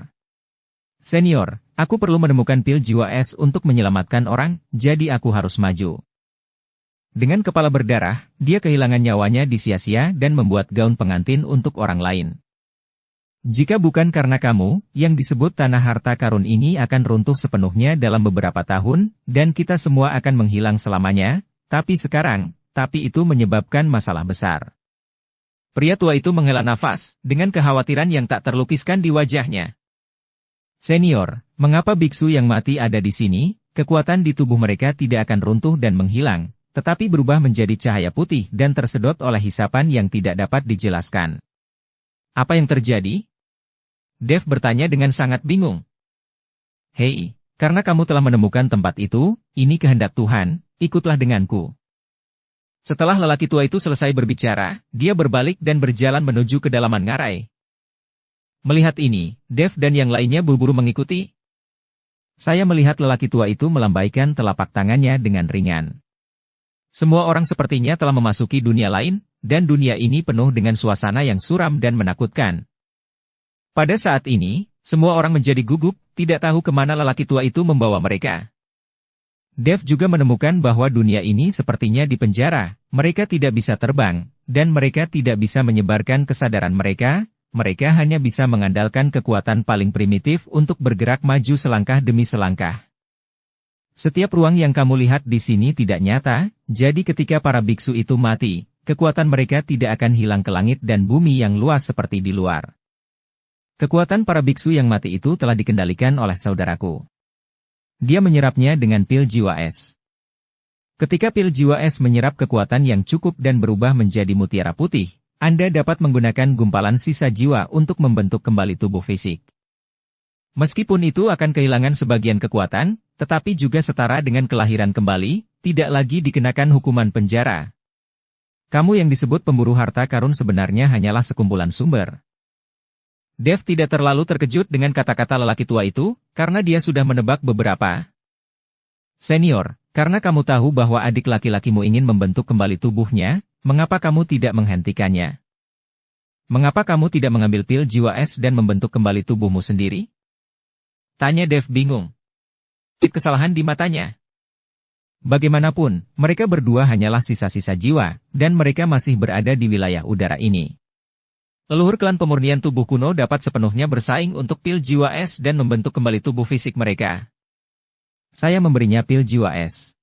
Senior, aku perlu menemukan pil jiwa es untuk menyelamatkan orang, jadi aku harus maju. Dengan kepala berdarah, dia kehilangan nyawanya di sia-sia dan membuat gaun pengantin untuk orang lain. Jika bukan karena kamu, yang disebut tanah harta karun ini akan runtuh sepenuhnya dalam beberapa tahun, dan kita semua akan menghilang selamanya, tapi itu menyebabkan masalah besar. Pria tua itu menghela nafas, dengan kekhawatiran yang tak terlukiskan di wajahnya. Senior, mengapa biksu yang mati ada di sini? Kekuatan di tubuh mereka tidak akan runtuh dan menghilang, tetapi berubah menjadi cahaya putih dan tersedot oleh hisapan yang tidak dapat dijelaskan. Apa yang terjadi? Dev bertanya dengan sangat bingung. Hei, karena kamu telah menemukan tempat itu, ini kehendak Tuhan, ikutlah denganku. Setelah lelaki tua itu selesai berbicara, dia berbalik dan berjalan menuju kedalaman ngarai. Melihat ini, Dev dan yang lainnya buru-buru mengikuti. Saya melihat lelaki tua itu melambaikan telapak tangannya dengan ringan. Semua orang sepertinya telah memasuki dunia lain, dan dunia ini penuh dengan suasana yang suram dan menakutkan. Pada saat ini, semua orang menjadi gugup, tidak tahu kemana lelaki tua itu membawa mereka. Dev juga menemukan bahwa dunia ini sepertinya di penjara, mereka tidak bisa terbang, dan mereka tidak bisa menyebarkan kesadaran mereka hanya bisa mengandalkan kekuatan paling primitif untuk bergerak maju selangkah demi selangkah. Setiap ruang yang kamu lihat di sini tidak nyata, jadi ketika para biksu itu mati, kekuatan mereka tidak akan hilang ke langit dan bumi yang luas seperti di luar. Kekuatan para biksu yang mati itu telah dikendalikan oleh saudaraku. Dia menyerapnya dengan pil jiwa es. Ketika pil jiwa es menyerap kekuatan yang cukup dan berubah menjadi mutiara putih, Anda dapat menggunakan gumpalan sisa jiwa untuk membentuk kembali tubuh fisik. Meskipun itu akan kehilangan sebagian kekuatan, tetapi juga setara dengan kelahiran kembali, tidak lagi dikenakan hukuman penjara. Kamu yang disebut pemburu harta karun sebenarnya hanyalah sekumpulan sumber. Dev tidak terlalu terkejut dengan kata-kata lelaki tua itu, karena dia sudah menebak beberapa. Senior, karena kamu tahu bahwa adik laki-lakimu ingin membentuk kembali tubuhnya, mengapa kamu tidak menghentikannya? Mengapa kamu tidak mengambil pil jiwa es dan membentuk kembali tubuhmu sendiri? Tanya Dev bingung. Kesalahan di matanya. Bagaimanapun, mereka berdua hanyalah sisa-sisa jiwa, dan mereka masih berada di wilayah udara ini. Leluhur klan pemurnian tubuh kuno dapat sepenuhnya bersaing untuk pil jiwa es dan membentuk kembali tubuh fisik mereka. Saya memberinya pil jiwa es.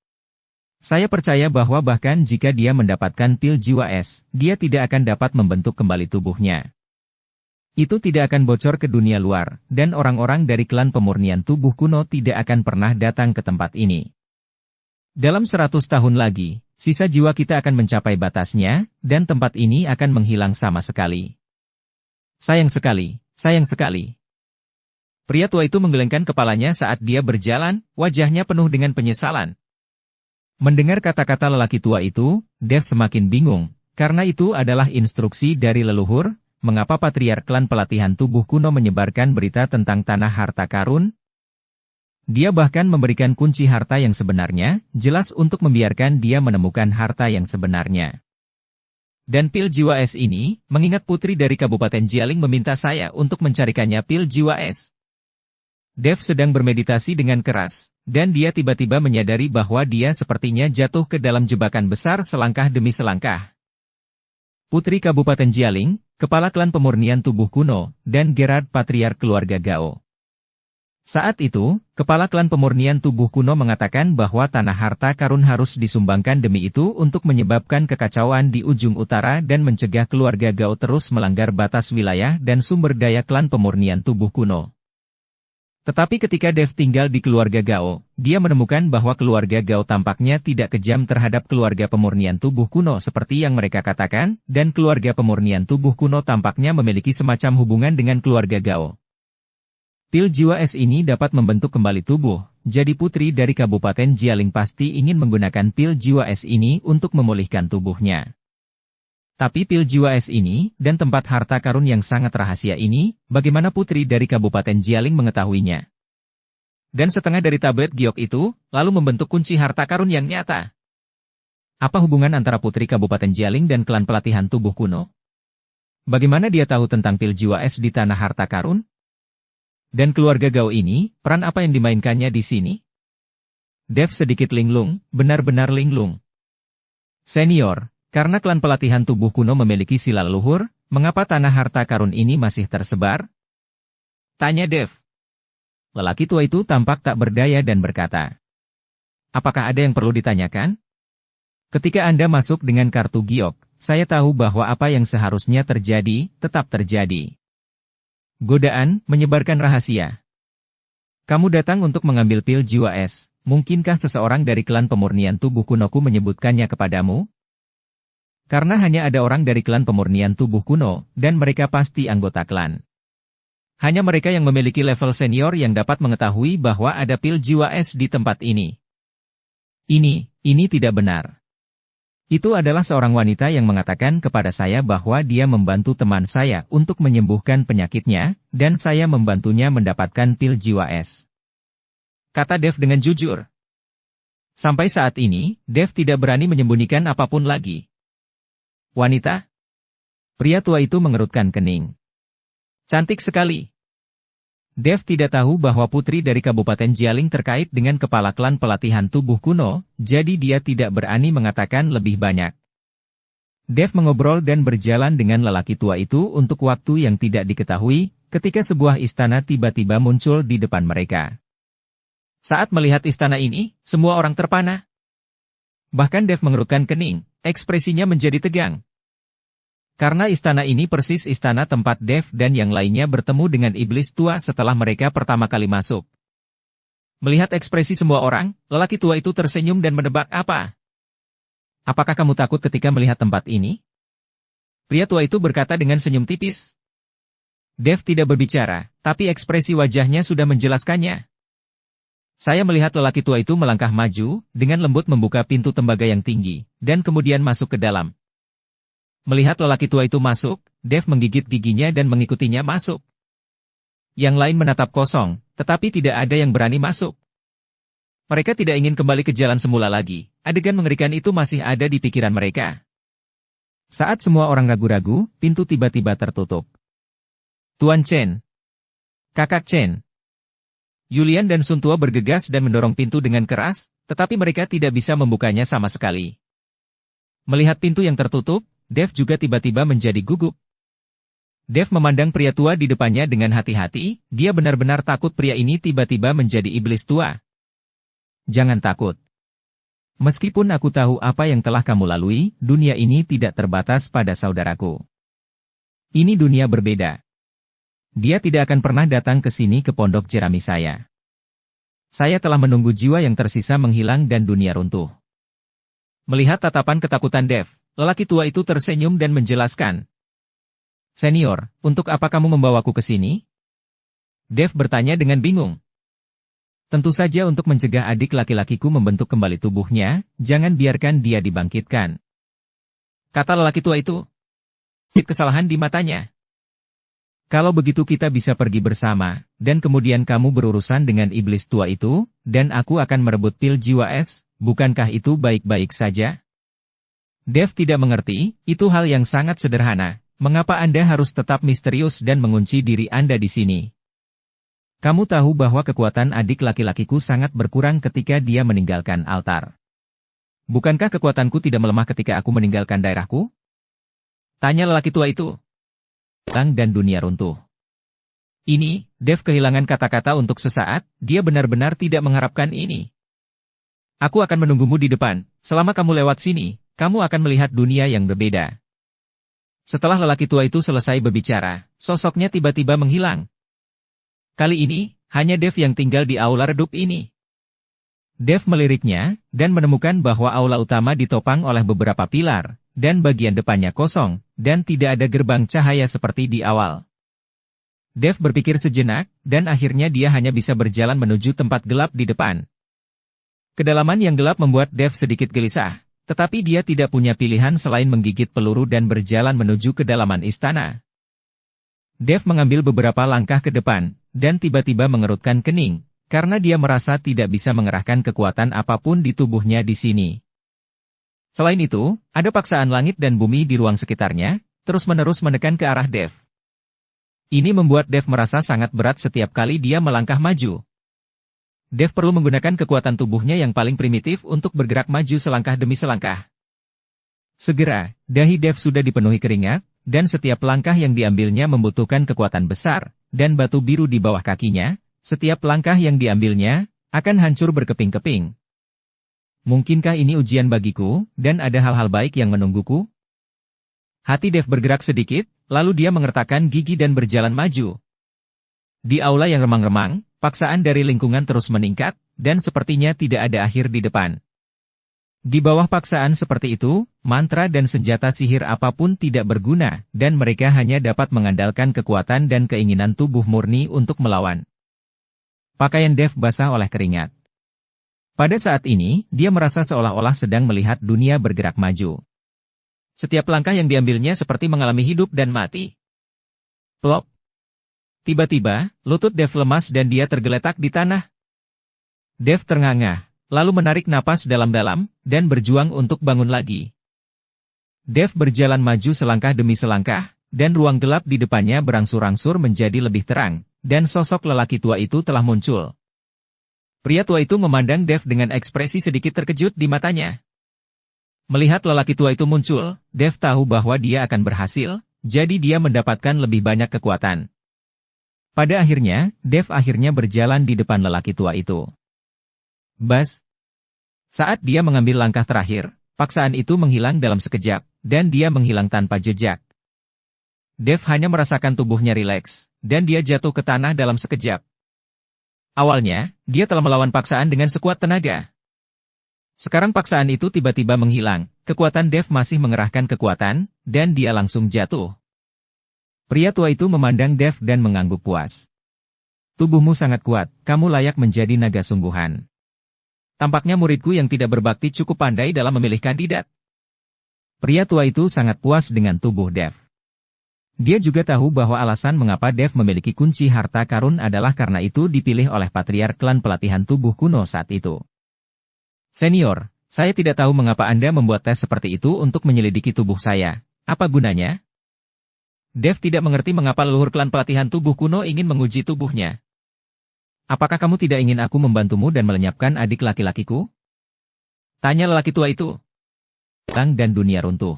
Saya percaya bahwa bahkan jika dia mendapatkan pil jiwa es, dia tidak akan dapat membentuk kembali tubuhnya. Itu tidak akan bocor ke dunia luar, dan orang-orang dari klan pemurnian tubuh kuno tidak akan pernah datang ke tempat ini. Dalam 100 tahun lagi, sisa jiwa kita akan mencapai batasnya, dan tempat ini akan menghilang sama sekali. Sayang sekali, sayang sekali. Pria tua itu menggelengkan kepalanya saat dia berjalan, wajahnya penuh dengan penyesalan. Mendengar kata-kata lelaki tua itu, Dev semakin bingung, karena itu adalah instruksi dari leluhur, mengapa patriark klan pelatihan tubuh kuno menyebarkan berita tentang tanah harta karun? Dia bahkan memberikan kunci harta yang sebenarnya, jelas untuk membiarkan dia menemukan harta yang sebenarnya. Dan pil jiwa es ini, mengingat putri dari Kabupaten Jialing meminta saya untuk mencarikannya pil jiwa es. Dev sedang bermeditasi dengan keras, dan dia tiba-tiba menyadari bahwa dia sepertinya jatuh ke dalam jebakan besar selangkah demi selangkah. Putri Kabupaten Jialing, kepala klan pemurnian tubuh kuno, dan Gerard patriark keluarga Gao. Saat itu, kepala klan pemurnian tubuh kuno mengatakan bahwa tanah harta karun harus disumbangkan demi itu untuk menyebabkan kekacauan di ujung utara dan mencegah keluarga Gao terus melanggar batas wilayah dan sumber daya klan pemurnian tubuh kuno. Tetapi ketika Dev tinggal di keluarga Gao, dia menemukan bahwa keluarga Gao tampaknya tidak kejam terhadap keluarga pemurnian tubuh kuno seperti yang mereka katakan, dan keluarga pemurnian tubuh kuno tampaknya memiliki semacam hubungan dengan keluarga Gao. Pil jiwa es ini dapat membentuk kembali tubuh, jadi putri dari Kabupaten Jialing pasti ingin menggunakan pil jiwa es ini untuk memulihkan tubuhnya. Tapi pil jiwa es ini, dan tempat harta karun yang sangat rahasia ini, bagaimana putri dari Kabupaten Jialing mengetahuinya? Dan setengah dari tablet giok itu, lalu membentuk kunci harta karun yang nyata. Apa hubungan antara putri Kabupaten Jialing dan klan pelatihan tubuh kuno? Bagaimana dia tahu tentang pil jiwa es di tanah harta karun? Dan keluarga Gao ini, peran apa yang dimainkannya di sini? Dev sedikit linglung, benar-benar linglung. Senior, karena klan pelatihan tubuh kuno memiliki sila leluhur, mengapa tanah harta karun ini masih tersebar? Tanya Dev. Lelaki tua itu tampak tak berdaya dan berkata, apakah ada yang perlu ditanyakan? Ketika Anda masuk dengan kartu giok, saya tahu bahwa apa yang seharusnya terjadi, tetap terjadi. Godaan, menyebarkan rahasia. Kamu datang untuk mengambil pil jiwa es, mungkinkah seseorang dari klan pemurnian tubuh kunoku menyebutkannya kepadamu? Karena hanya ada orang dari klan pemurnian tubuh kuno, dan mereka pasti anggota klan. Hanya mereka yang memiliki level senior yang dapat mengetahui bahwa ada pil jiwa es di tempat ini. Ini tidak benar. Itu adalah seorang wanita yang mengatakan kepada saya bahwa dia membantu teman saya untuk menyembuhkan penyakitnya, dan saya membantunya mendapatkan pil jiwa es. Kata Dev dengan jujur. Sampai saat ini, Dev tidak berani menyembunyikan apapun lagi. Wanita? Pria tua itu mengerutkan kening. Cantik sekali. Dev tidak tahu bahwa putri dari Kabupaten Jialing terkait dengan kepala klan pelatihan tubuh kuno, jadi dia tidak berani mengatakan lebih banyak. Dev mengobrol dan berjalan dengan lelaki tua itu untuk waktu yang tidak diketahui, ketika sebuah istana tiba-tiba muncul di depan mereka. Saat melihat istana ini, semua orang terpana. Bahkan Dev mengerutkan kening, ekspresinya menjadi tegang. Karena istana ini persis istana tempat Dev dan yang lainnya bertemu dengan iblis tua setelah mereka pertama kali masuk. Melihat ekspresi semua orang, lelaki tua itu tersenyum dan menebak apa. Apakah kamu takut ketika melihat tempat ini? Pria tua itu berkata dengan senyum tipis. Dev tidak berbicara, tapi ekspresi wajahnya sudah menjelaskannya. Saya melihat lelaki tua itu melangkah maju, dengan lembut membuka pintu tembaga yang tinggi, dan kemudian masuk ke dalam. Melihat lelaki tua itu masuk, Dev menggigit giginya dan mengikutinya masuk. Yang lain menatap kosong, tetapi tidak ada yang berani masuk. Mereka tidak ingin kembali ke jalan semula lagi, adegan mengerikan itu masih ada di pikiran mereka. Saat semua orang ragu-ragu, pintu tiba-tiba tertutup. Tuan Chen. Kakak Chen. Yulian dan Sun Tua bergegas dan mendorong pintu dengan keras, tetapi mereka tidak bisa membukanya sama sekali. Melihat pintu yang tertutup, Dev juga tiba-tiba menjadi gugup. Dev memandang pria tua di depannya dengan hati-hati, dia benar-benar takut pria ini tiba-tiba menjadi iblis tua. Jangan takut. Meskipun aku tahu apa yang telah kamu lalui, dunia ini tidak terbatas pada saudaraku. Ini dunia berbeda. Dia tidak akan pernah datang ke sini ke pondok jerami saya. Saya telah menunggu jiwa yang tersisa menghilang dan dunia runtuh. Melihat tatapan ketakutan Dev, lelaki tua itu tersenyum dan menjelaskan. Senior, untuk apa kamu membawaku ke sini? Dev bertanya dengan bingung. Tentu saja untuk mencegah adik laki-lakiku membentuk kembali tubuhnya, jangan biarkan dia dibangkitkan. Kata lelaki tua itu. Kesalahan di matanya. Kalau begitu kita bisa pergi bersama, dan kemudian kamu berurusan dengan iblis tua itu, dan aku akan merebut pil jiwa es, bukankah itu baik-baik saja? Dev tidak mengerti, itu hal yang sangat sederhana, mengapa Anda harus tetap misterius dan mengunci diri Anda di sini? Kamu tahu bahwa kekuatan adik laki-lakiku sangat berkurang ketika dia meninggalkan altar. Bukankah kekuatanku tidak melemah ketika aku meninggalkan daerahku? Tanya lelaki tua itu. Dan dunia runtuh. Ini, Dev kehilangan kata-kata untuk sesaat, dia benar-benar tidak mengharapkan ini. Aku akan menunggumu di depan, selama kamu lewat sini, kamu akan melihat dunia yang berbeda. Setelah lelaki tua itu selesai berbicara, sosoknya tiba-tiba menghilang. Kali ini, hanya Dev yang tinggal di aula redup ini. Dev meliriknya, dan menemukan bahwa aula utama ditopang oleh beberapa pilar, dan bagian depannya kosong, dan tidak ada gerbang cahaya seperti di awal. Dev berpikir sejenak, dan akhirnya dia hanya bisa berjalan menuju tempat gelap di depan. Kedalaman yang gelap membuat Dev sedikit gelisah, tetapi dia tidak punya pilihan selain menggigit peluru dan berjalan menuju kedalaman istana. Dev mengambil beberapa langkah ke depan, dan tiba-tiba mengerutkan kening, karena dia merasa tidak bisa mengerahkan kekuatan apapun di tubuhnya di sini. Selain itu, ada paksaan langit dan bumi di ruang sekitarnya, terus-menerus menekan ke arah Dev. Ini membuat Dev merasa sangat berat setiap kali dia melangkah maju. Dev perlu menggunakan kekuatan tubuhnya yang paling primitif untuk bergerak maju selangkah demi selangkah. Segera, dahi Dev sudah dipenuhi keringat, dan setiap langkah yang diambilnya membutuhkan kekuatan besar, dan batu biru di bawah kakinya, setiap langkah yang diambilnya, akan hancur berkeping-keping. Mungkinkah ini ujian bagiku, dan ada hal-hal baik yang menungguku? Hati Dev bergerak sedikit, lalu dia mengertakkan gigi dan berjalan maju. Di aula yang remang-remang, paksaan dari lingkungan terus meningkat, dan sepertinya tidak ada akhir di depan. Di bawah paksaan seperti itu, mantra dan senjata sihir apapun tidak berguna, dan mereka hanya dapat mengandalkan kekuatan dan keinginan tubuh murni untuk melawan. Pakaian Dev basah oleh keringat. Pada saat ini, dia merasa seolah-olah sedang melihat dunia bergerak maju. Setiap langkah yang diambilnya seperti mengalami hidup dan mati. Plop. Tiba-tiba, lutut Dev lemas dan dia tergeletak di tanah. Dev ternganga, lalu menarik napas dalam-dalam, dan berjuang untuk bangun lagi. Dev berjalan maju selangkah demi selangkah, dan ruang gelap di depannya berangsur-angsur menjadi lebih terang, dan sosok lelaki tua itu telah muncul. Pria tua itu memandang Dev dengan ekspresi sedikit terkejut di matanya. Melihat lelaki tua itu muncul, Dev tahu bahwa dia akan berhasil, jadi dia mendapatkan lebih banyak kekuatan. Pada akhirnya, Dev akhirnya berjalan di depan lelaki tua itu. Bas. Saat dia mengambil langkah terakhir, paksaan itu menghilang dalam sekejap, dan dia menghilang tanpa jejak. Dev hanya merasakan tubuhnya rileks, dan dia jatuh ke tanah dalam sekejap. Awalnya, dia telah melawan paksaan dengan sekuat tenaga. Sekarang paksaan itu tiba-tiba menghilang, kekuatan Dev masih mengerahkan kekuatan, dan dia langsung jatuh. Pria tua itu memandang Dev dan mengangguk puas. Tubuhmu sangat kuat, kamu layak menjadi naga sungguhan. Tampaknya muridku yang tidak berbakti cukup pandai dalam memilih kandidat. Pria tua itu sangat puas dengan tubuh Dev. Dia juga tahu bahwa alasan mengapa Dev memiliki kunci harta karun adalah karena itu dipilih oleh patriark klan pelatihan tubuh kuno saat itu. Senior, saya tidak tahu mengapa Anda membuat tes seperti itu untuk menyelidiki tubuh saya. Apa gunanya? Dev tidak mengerti mengapa leluhur klan pelatihan tubuh kuno ingin menguji tubuhnya. Apakah kamu tidak ingin aku membantumu dan melenyapkan adik laki-lakiku? Tanya lelaki tua itu. Lang dan dunia runtuh.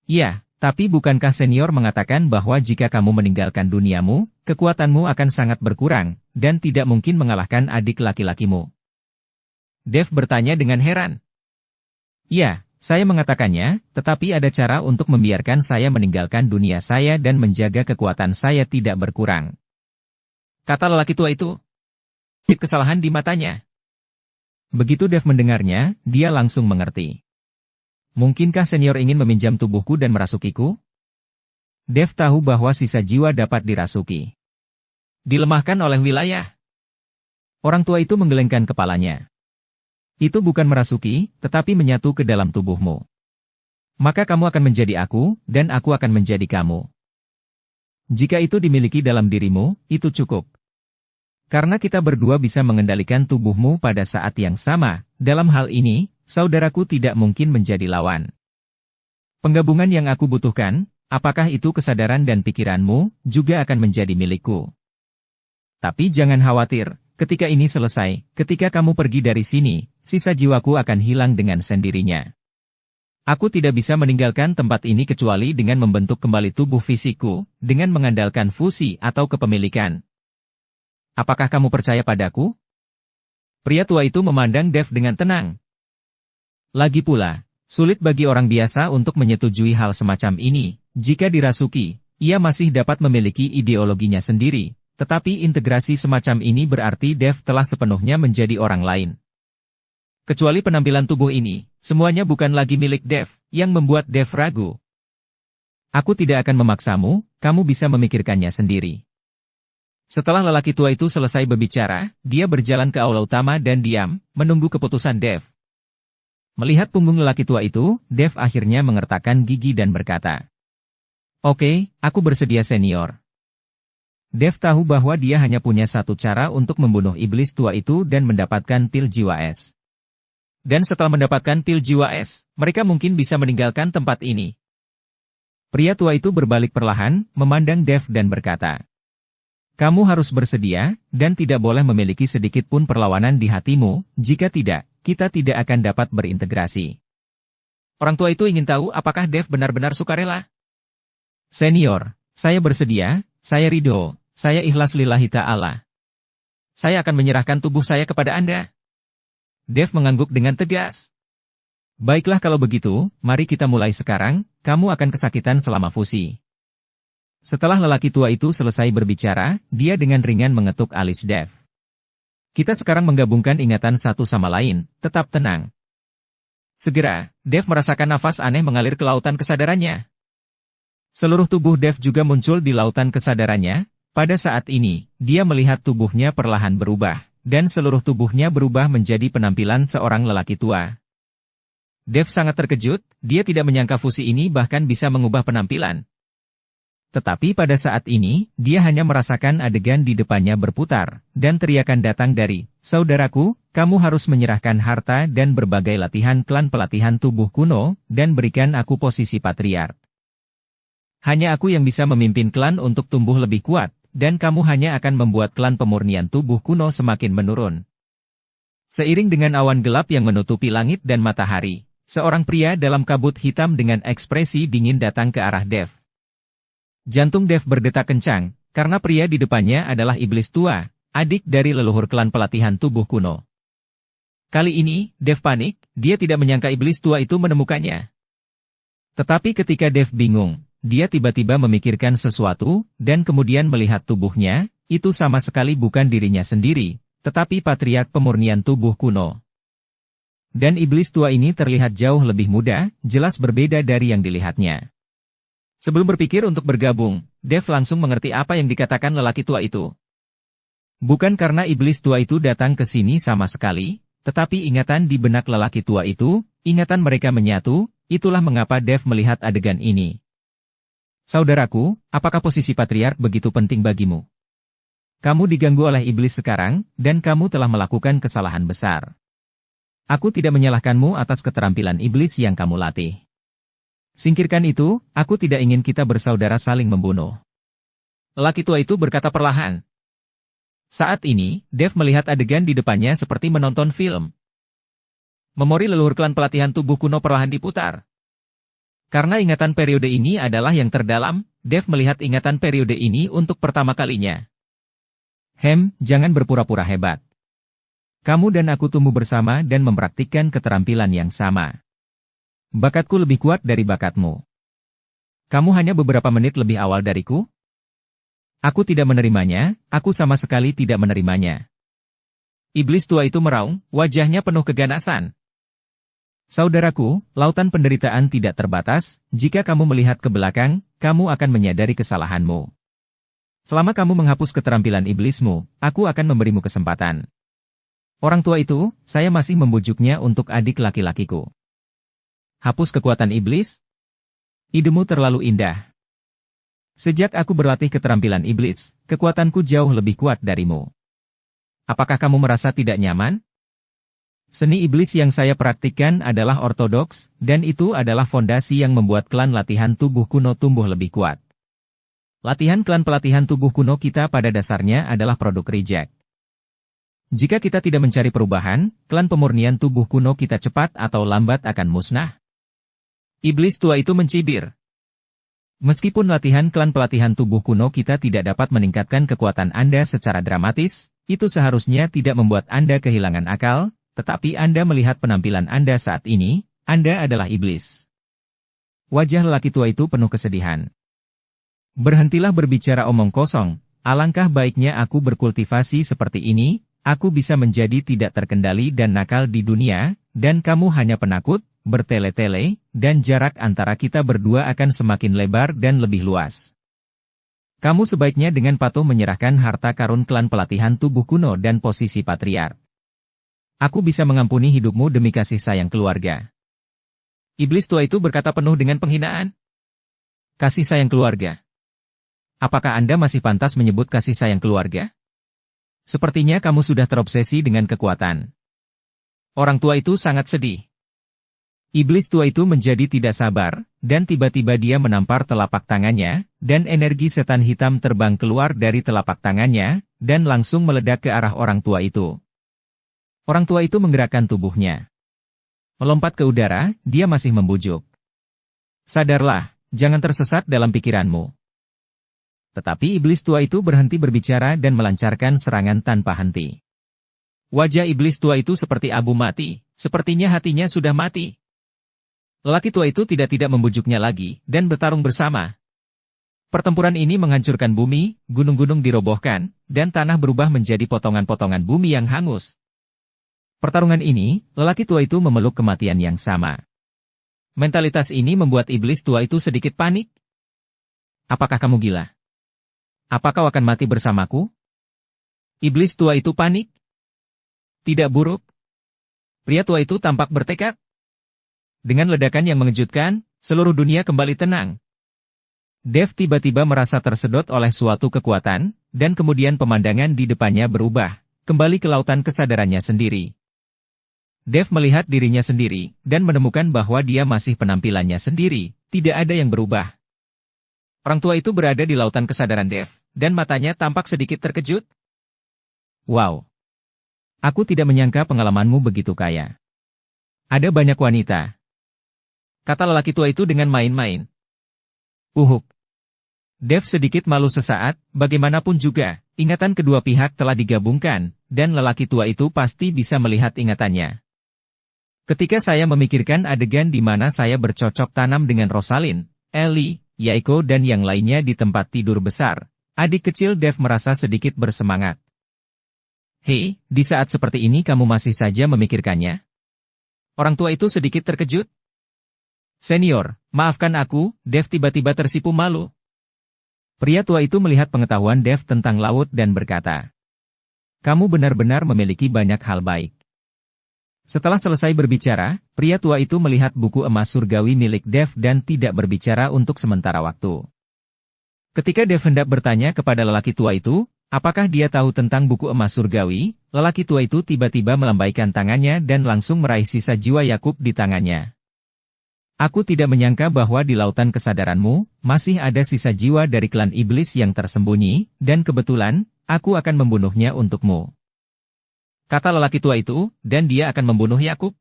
Iya. Tapi bukankah senior mengatakan bahwa jika kamu meninggalkan duniamu, kekuatanmu akan sangat berkurang, dan tidak mungkin mengalahkan adik laki-lakimu? Dev bertanya dengan heran. Ya, saya mengatakannya, tetapi ada cara untuk membiarkan saya meninggalkan dunia saya dan menjaga kekuatan saya tidak berkurang. Kata lelaki tua itu. Kesalahan di matanya. Begitu Dev mendengarnya, dia langsung mengerti. Mungkinkah senior ingin meminjam tubuhku dan merasukiku? Dev tahu bahwa sisa jiwa dapat dirasuki. Dilemahkan oleh wilayah. Orang tua itu menggelengkan kepalanya. Itu bukan merasuki, tetapi menyatu ke dalam tubuhmu. Maka kamu akan menjadi aku, dan aku akan menjadi kamu. Jika itu dimiliki dalam dirimu, itu cukup. Karena kita berdua bisa mengendalikan tubuhmu pada saat yang sama, dalam hal ini, saudaraku tidak mungkin menjadi lawan. Penggabungan yang aku butuhkan, apakah itu kesadaran dan pikiranmu, juga akan menjadi milikku. Tapi jangan khawatir, ketika ini selesai, ketika kamu pergi dari sini, sisa jiwaku akan hilang dengan sendirinya. Aku tidak bisa meninggalkan tempat ini kecuali dengan membentuk kembali tubuh fisikku, dengan mengandalkan fusi atau kepemilikan. Apakah kamu percaya padaku? Pria tua itu memandang Dev dengan tenang. Lagi pula, sulit bagi orang biasa untuk menyetujui hal semacam ini. Jika dirasuki, ia masih dapat memiliki ideologinya sendiri, tetapi integrasi semacam ini berarti Dev telah sepenuhnya menjadi orang lain. Kecuali penampilan tubuh ini, semuanya bukan lagi milik Dev, yang membuat Dev ragu. Aku tidak akan memaksamu, kamu bisa memikirkannya sendiri. Setelah lelaki tua itu selesai berbicara, dia berjalan ke aula utama dan diam, menunggu keputusan Dev. Melihat punggung lelaki tua itu, Dev akhirnya mengertakkan gigi dan berkata, "Oke, aku bersedia senior." Dev tahu bahwa dia hanya punya satu cara untuk membunuh iblis tua itu dan mendapatkan pil jiwa es. Dan setelah mendapatkan pil jiwa es, mereka mungkin bisa meninggalkan tempat ini. Pria tua itu berbalik perlahan, memandang Dev dan berkata, "Kamu harus bersedia, dan tidak boleh memiliki sedikit pun perlawanan di hatimu, jika tidak, kita tidak akan dapat berintegrasi." Orang tua itu ingin tahu apakah Dev benar-benar sukarela. "Senior, saya bersedia, saya ridho, saya ikhlas lillahi ta'ala. Saya akan menyerahkan tubuh saya kepada Anda." Dev mengangguk dengan tegas. "Baiklah kalau begitu, mari kita mulai sekarang, kamu akan kesakitan selama fusi." Setelah lelaki tua itu selesai berbicara, dia dengan ringan mengetuk alis Dev. "Kita sekarang menggabungkan ingatan satu sama lain, tetap tenang." Segera, Dev merasakan nafas aneh mengalir ke lautan kesadarannya. Seluruh tubuh Dev juga muncul di lautan kesadarannya. Pada saat ini, dia melihat tubuhnya perlahan berubah, dan seluruh tubuhnya berubah menjadi penampilan seorang lelaki tua. Dev sangat terkejut, dia tidak menyangka fusi ini bahkan bisa mengubah penampilan. Tetapi pada saat ini, dia hanya merasakan adegan di depannya berputar, dan teriakan datang dari, "Saudaraku, kamu harus menyerahkan harta dan berbagai latihan klan pelatihan tubuh kuno, dan berikan aku posisi patriark. Hanya aku yang bisa memimpin klan untuk tumbuh lebih kuat, dan kamu hanya akan membuat klan pemurnian tubuh kuno semakin menurun." Seiring dengan awan gelap yang menutupi langit dan matahari, seorang pria dalam kabut hitam dengan ekspresi dingin datang ke arah Dev. Jantung Dev berdetak kencang, karena pria di depannya adalah iblis tua, adik dari leluhur klan pelatihan tubuh kuno. Kali ini, Dev panik, dia tidak menyangka iblis tua itu menemukannya. Tetapi ketika Dev bingung, dia tiba-tiba memikirkan sesuatu, dan kemudian melihat tubuhnya, itu sama sekali bukan dirinya sendiri, tetapi patriark pemurnian tubuh kuno. Dan iblis tua ini terlihat jauh lebih muda, jelas berbeda dari yang dilihatnya. Sebelum berpikir untuk bergabung, Dev langsung mengerti apa yang dikatakan lelaki tua itu. Bukan karena iblis tua itu datang ke sini sama sekali, tetapi ingatan di benak lelaki tua itu, ingatan mereka menyatu, itulah mengapa Dev melihat adegan ini. "Saudaraku, apakah posisi patriark begitu penting bagimu? Kamu diganggu oleh iblis sekarang, dan kamu telah melakukan kesalahan besar. Aku tidak menyalahkanmu atas keterampilan iblis yang kamu latih. Singkirkan itu, aku tidak ingin kita bersaudara saling membunuh." Lelaki tua itu berkata perlahan. Saat ini, Dev melihat adegan di depannya seperti menonton film. Memori leluhur klan pelatihan tubuh kuno perlahan diputar. Karena ingatan periode ini adalah yang terdalam, Dev melihat ingatan periode ini untuk pertama kalinya. Jangan berpura-pura hebat. Kamu dan aku tumbuh bersama dan mempraktikkan keterampilan yang sama. Bakatku lebih kuat dari bakatmu. Kamu hanya beberapa menit lebih awal dariku? Aku tidak menerimanya, aku sama sekali tidak menerimanya. Iblis tua itu meraung, wajahnya penuh keganasan. Saudaraku, lautan penderitaan tidak terbatas, jika kamu melihat ke belakang, kamu akan menyadari kesalahanmu. Selama kamu menghapus keterampilan iblismu, aku akan memberimu kesempatan. Orang tua itu, saya masih membujuknya untuk adik laki-lakiku. Hapus kekuatan iblis? Idemu terlalu indah. Sejak aku berlatih keterampilan iblis, kekuatanku jauh lebih kuat darimu. Apakah kamu merasa tidak nyaman? Seni iblis yang saya praktikkan adalah ortodoks, dan itu adalah fondasi yang membuat klan latihan tubuh kuno tumbuh lebih kuat. Latihan klan pelatihan tubuh kuno kita pada dasarnya adalah produk reject. Jika kita tidak mencari perubahan, klan pemurnian tubuh kuno kita cepat atau lambat akan musnah. Iblis tua itu mencibir. Meskipun latihan klan pelatihan tubuh kuno kita tidak dapat meningkatkan kekuatan Anda secara dramatis, itu seharusnya tidak membuat Anda kehilangan akal, tetapi Anda melihat penampilan Anda saat ini, Anda adalah iblis. Wajah lelaki tua itu penuh kesedihan. Berhentilah berbicara omong kosong, alangkah baiknya aku berkultivasi seperti ini, aku bisa menjadi tidak terkendali dan nakal di dunia, dan kamu hanya penakut, bertele-tele, dan jarak antara kita berdua akan semakin lebar dan lebih luas. Kamu sebaiknya dengan patuh menyerahkan harta karun klan pelatihan tubuh kuno dan posisi patriark. Aku bisa mengampuni hidupmu demi kasih sayang keluarga. Iblis tua itu berkata penuh dengan penghinaan. Kasih sayang keluarga. Apakah Anda masih pantas menyebut kasih sayang keluarga? Sepertinya kamu sudah terobsesi dengan kekuatan. Orang tua itu sangat sedih. Iblis tua itu menjadi tidak sabar, dan tiba-tiba dia menampar telapak tangannya, dan energi setan hitam terbang keluar dari telapak tangannya, dan langsung meledak ke arah orang tua itu. Orang tua itu menggerakkan tubuhnya. Melompat ke udara, dia masih membujuk. Sadarlah, jangan tersesat dalam pikiranmu. Tetapi iblis tua itu berhenti berbicara dan melancarkan serangan tanpa henti. Wajah iblis tua itu seperti abu mati, sepertinya hatinya sudah mati. Lelaki tua itu tidak membujuknya lagi, dan bertarung bersama. Pertempuran ini menghancurkan bumi, gunung-gunung dirobohkan, dan tanah berubah menjadi potongan-potongan bumi yang hangus. Pertarungan ini, lelaki tua itu memeluk kematian yang sama. Mentalitas ini membuat iblis tua itu sedikit panik. Apakah kamu gila? Apa kau akan mati bersamaku? Iblis tua itu panik. Tidak buruk. Pria tua itu tampak bertekad. Dengan ledakan yang mengejutkan, seluruh dunia kembali tenang. Dev tiba-tiba merasa tersedot oleh suatu kekuatan, dan kemudian pemandangan di depannya berubah, kembali ke lautan kesadarannya sendiri. Dev melihat dirinya sendiri, dan menemukan bahwa dia masih penampilannya sendiri, tidak ada yang berubah. Orang tua itu berada di lautan kesadaran Dev, dan matanya tampak sedikit terkejut. Wow! Aku tidak menyangka pengalamanmu begitu kaya. Ada banyak wanita. Kata lelaki tua itu dengan main-main. Uhuk. Dev sedikit malu sesaat, bagaimanapun juga, ingatan kedua pihak telah digabungkan, dan lelaki tua itu pasti bisa melihat ingatannya. Ketika saya memikirkan adegan di mana saya bercocok tanam dengan Rosalind, Ellie, Yaiko dan yang lainnya di tempat tidur besar, adik kecil Dev merasa sedikit bersemangat. Hei, di saat seperti ini kamu masih saja memikirkannya? Orang tua itu sedikit terkejut. Senior, maafkan aku, Dev tiba-tiba tersipu malu. Pria tua itu melihat pengetahuan Dev tentang laut dan berkata, kamu benar-benar memiliki banyak hal baik. Setelah selesai berbicara, pria tua itu melihat buku emas surgawi milik Dev dan tidak berbicara untuk sementara waktu. Ketika Dev hendak bertanya kepada lelaki tua itu, apakah dia tahu tentang buku emas surgawi, lelaki tua itu tiba-tiba melambaikan tangannya dan langsung meraih sisa jiwa Yakub di tangannya. Aku tidak menyangka bahwa di lautan kesadaranmu, masih ada sisa jiwa dari klan iblis yang tersembunyi, dan kebetulan, aku akan membunuhnya untukmu. Kata lelaki tua itu, dan dia akan membunuh Yakub.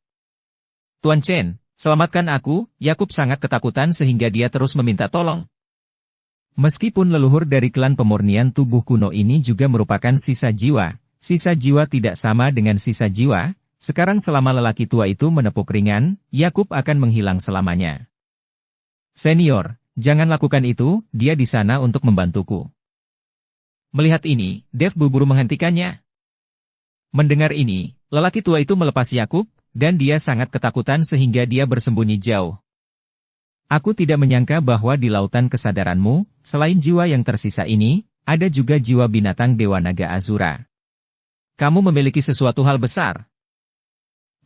Tuan Chen, selamatkan aku, Yakub sangat ketakutan sehingga dia terus meminta tolong. Meskipun leluhur dari klan pemurnian tubuh kuno ini juga merupakan sisa jiwa tidak sama dengan sisa jiwa. Sekarang selama lelaki tua itu menepuk ringan, Yakub akan menghilang selamanya. Senior, jangan lakukan itu, dia di sana untuk membantuku. Melihat ini, Dev buru-buru menghentikannya. Mendengar ini, lelaki tua itu melepas Yakub, dan dia sangat ketakutan sehingga dia bersembunyi jauh. Aku tidak menyangka bahwa di lautan kesadaranmu, selain jiwa yang tersisa ini, ada juga jiwa binatang Dewa Naga Azura. Kamu memiliki sesuatu hal besar.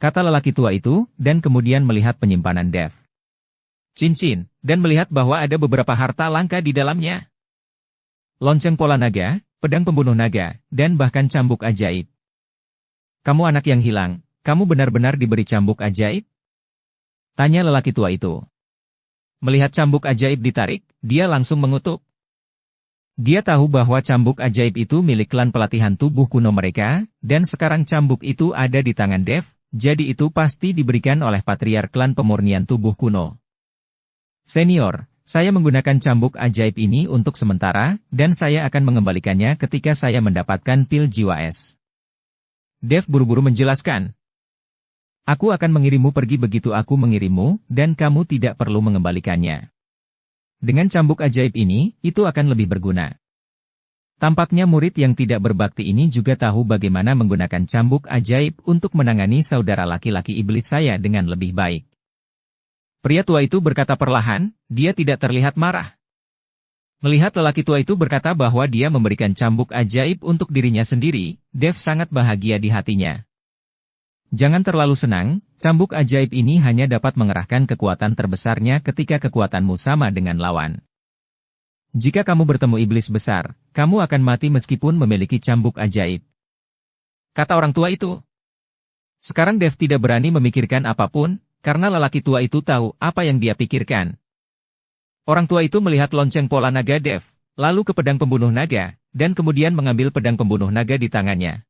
Kata lelaki tua itu, dan kemudian melihat penyimpanan Dev. Cincin, dan melihat bahwa ada beberapa harta langka di dalamnya. Lonceng pola naga, pedang pembunuh naga, dan bahkan cambuk ajaib. Kamu anak yang hilang, kamu benar-benar diberi cambuk ajaib? Tanya lelaki tua itu. Melihat cambuk ajaib ditarik, dia langsung mengutuk. Dia tahu bahwa cambuk ajaib itu milik klan pelatihan tubuh kuno mereka, dan sekarang cambuk itu ada di tangan Dev. Jadi itu pasti diberikan oleh patriark klan pemurnian tubuh kuno. Senior, saya menggunakan cambuk ajaib ini untuk sementara, dan saya akan mengembalikannya ketika saya mendapatkan pil jiwa es. Dev buru-buru menjelaskan. Aku akan mengirimmu pergi begitu aku mengirimmu, dan kamu tidak perlu mengembalikannya. Dengan cambuk ajaib ini, itu akan lebih berguna. Tampaknya murid yang tidak berbakti ini juga tahu bagaimana menggunakan cambuk ajaib untuk menangani saudara laki-laki iblis saya dengan lebih baik. Pria tua itu berkata perlahan, dia tidak terlihat marah. Melihat lelaki tua itu berkata bahwa dia memberikan cambuk ajaib untuk dirinya sendiri, Dev sangat bahagia di hatinya. Jangan terlalu senang, cambuk ajaib ini hanya dapat mengerahkan kekuatan terbesarnya ketika kekuatanmu sama dengan lawan. Jika kamu bertemu iblis besar, kamu akan mati meskipun memiliki cambuk ajaib. Kata orang tua itu. Sekarang Dev tidak berani memikirkan apapun, karena lelaki tua itu tahu apa yang dia pikirkan. Orang tua itu melihat lonceng pola naga Dev, lalu ke pedang pembunuh naga, dan kemudian mengambil pedang pembunuh naga di tangannya.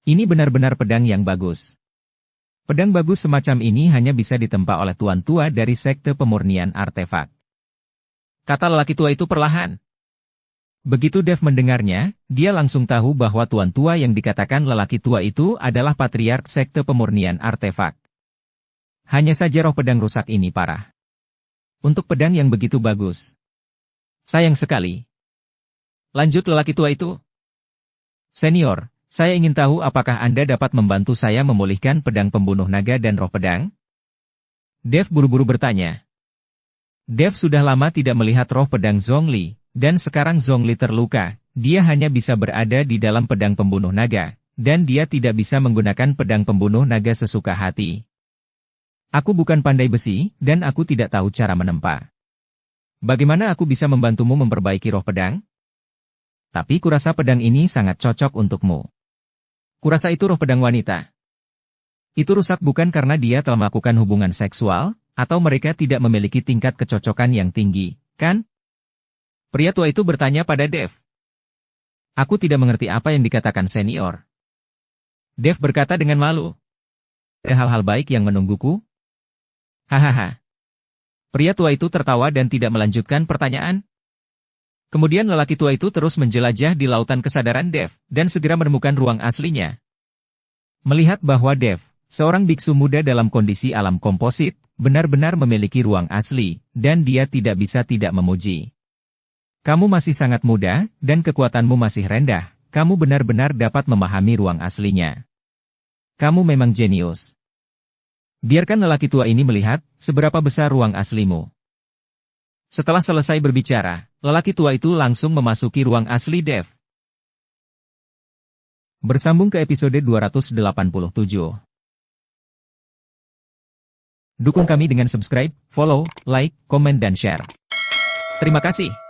Ini benar-benar pedang yang bagus. Pedang bagus semacam ini hanya bisa ditempa oleh tuan tua dari sekte pemurnian artefak. Kata lelaki tua itu perlahan. Begitu Dev mendengarnya, dia langsung tahu bahwa tuan tua yang dikatakan lelaki tua itu adalah patriark sekte pemurnian artefak. Hanya saja roh pedang rusak ini parah. Untuk pedang yang begitu bagus. Sayang sekali. Lanjut lelaki tua itu. Senior, saya ingin tahu apakah Anda dapat membantu saya memulihkan pedang pembunuh naga dan roh pedang? Dev buru-buru bertanya. Dev sudah lama tidak melihat roh pedang Zhongli, dan sekarang Zhongli terluka, dia hanya bisa berada di dalam pedang pembunuh naga, dan dia tidak bisa menggunakan pedang pembunuh naga sesuka hati. Aku bukan pandai besi, dan aku tidak tahu cara menempa. Bagaimana aku bisa membantumu memperbaiki roh pedang? Tapi kurasa pedang ini sangat cocok untukmu. Kurasa itu roh pedang wanita. Itu rusak bukan karena dia telah melakukan hubungan seksual, atau mereka tidak memiliki tingkat kecocokan yang tinggi, kan? Pria tua itu bertanya pada Dev. Aku tidak mengerti apa yang dikatakan senior. Dev berkata dengan malu. Ada hal-hal baik yang menungguku? Hahaha. Pria tua itu tertawa dan tidak melanjutkan pertanyaan. Kemudian lelaki tua itu terus menjelajah di lautan kesadaran Dev, dan segera menemukan ruang aslinya. Melihat bahwa Dev, seorang biksu muda dalam kondisi alam komposit, benar-benar memiliki ruang asli, dan dia tidak bisa tidak memuji. Kamu masih sangat muda, dan kekuatanmu masih rendah, kamu benar-benar dapat memahami ruang aslinya. Kamu memang jenius. Biarkan lelaki tua ini melihat, seberapa besar ruang aslimu. Setelah selesai berbicara, lelaki tua itu langsung memasuki ruang asli Dev. Bersambung ke episode 287. Dukung kami dengan subscribe, follow, like, komen dan share. Terima kasih.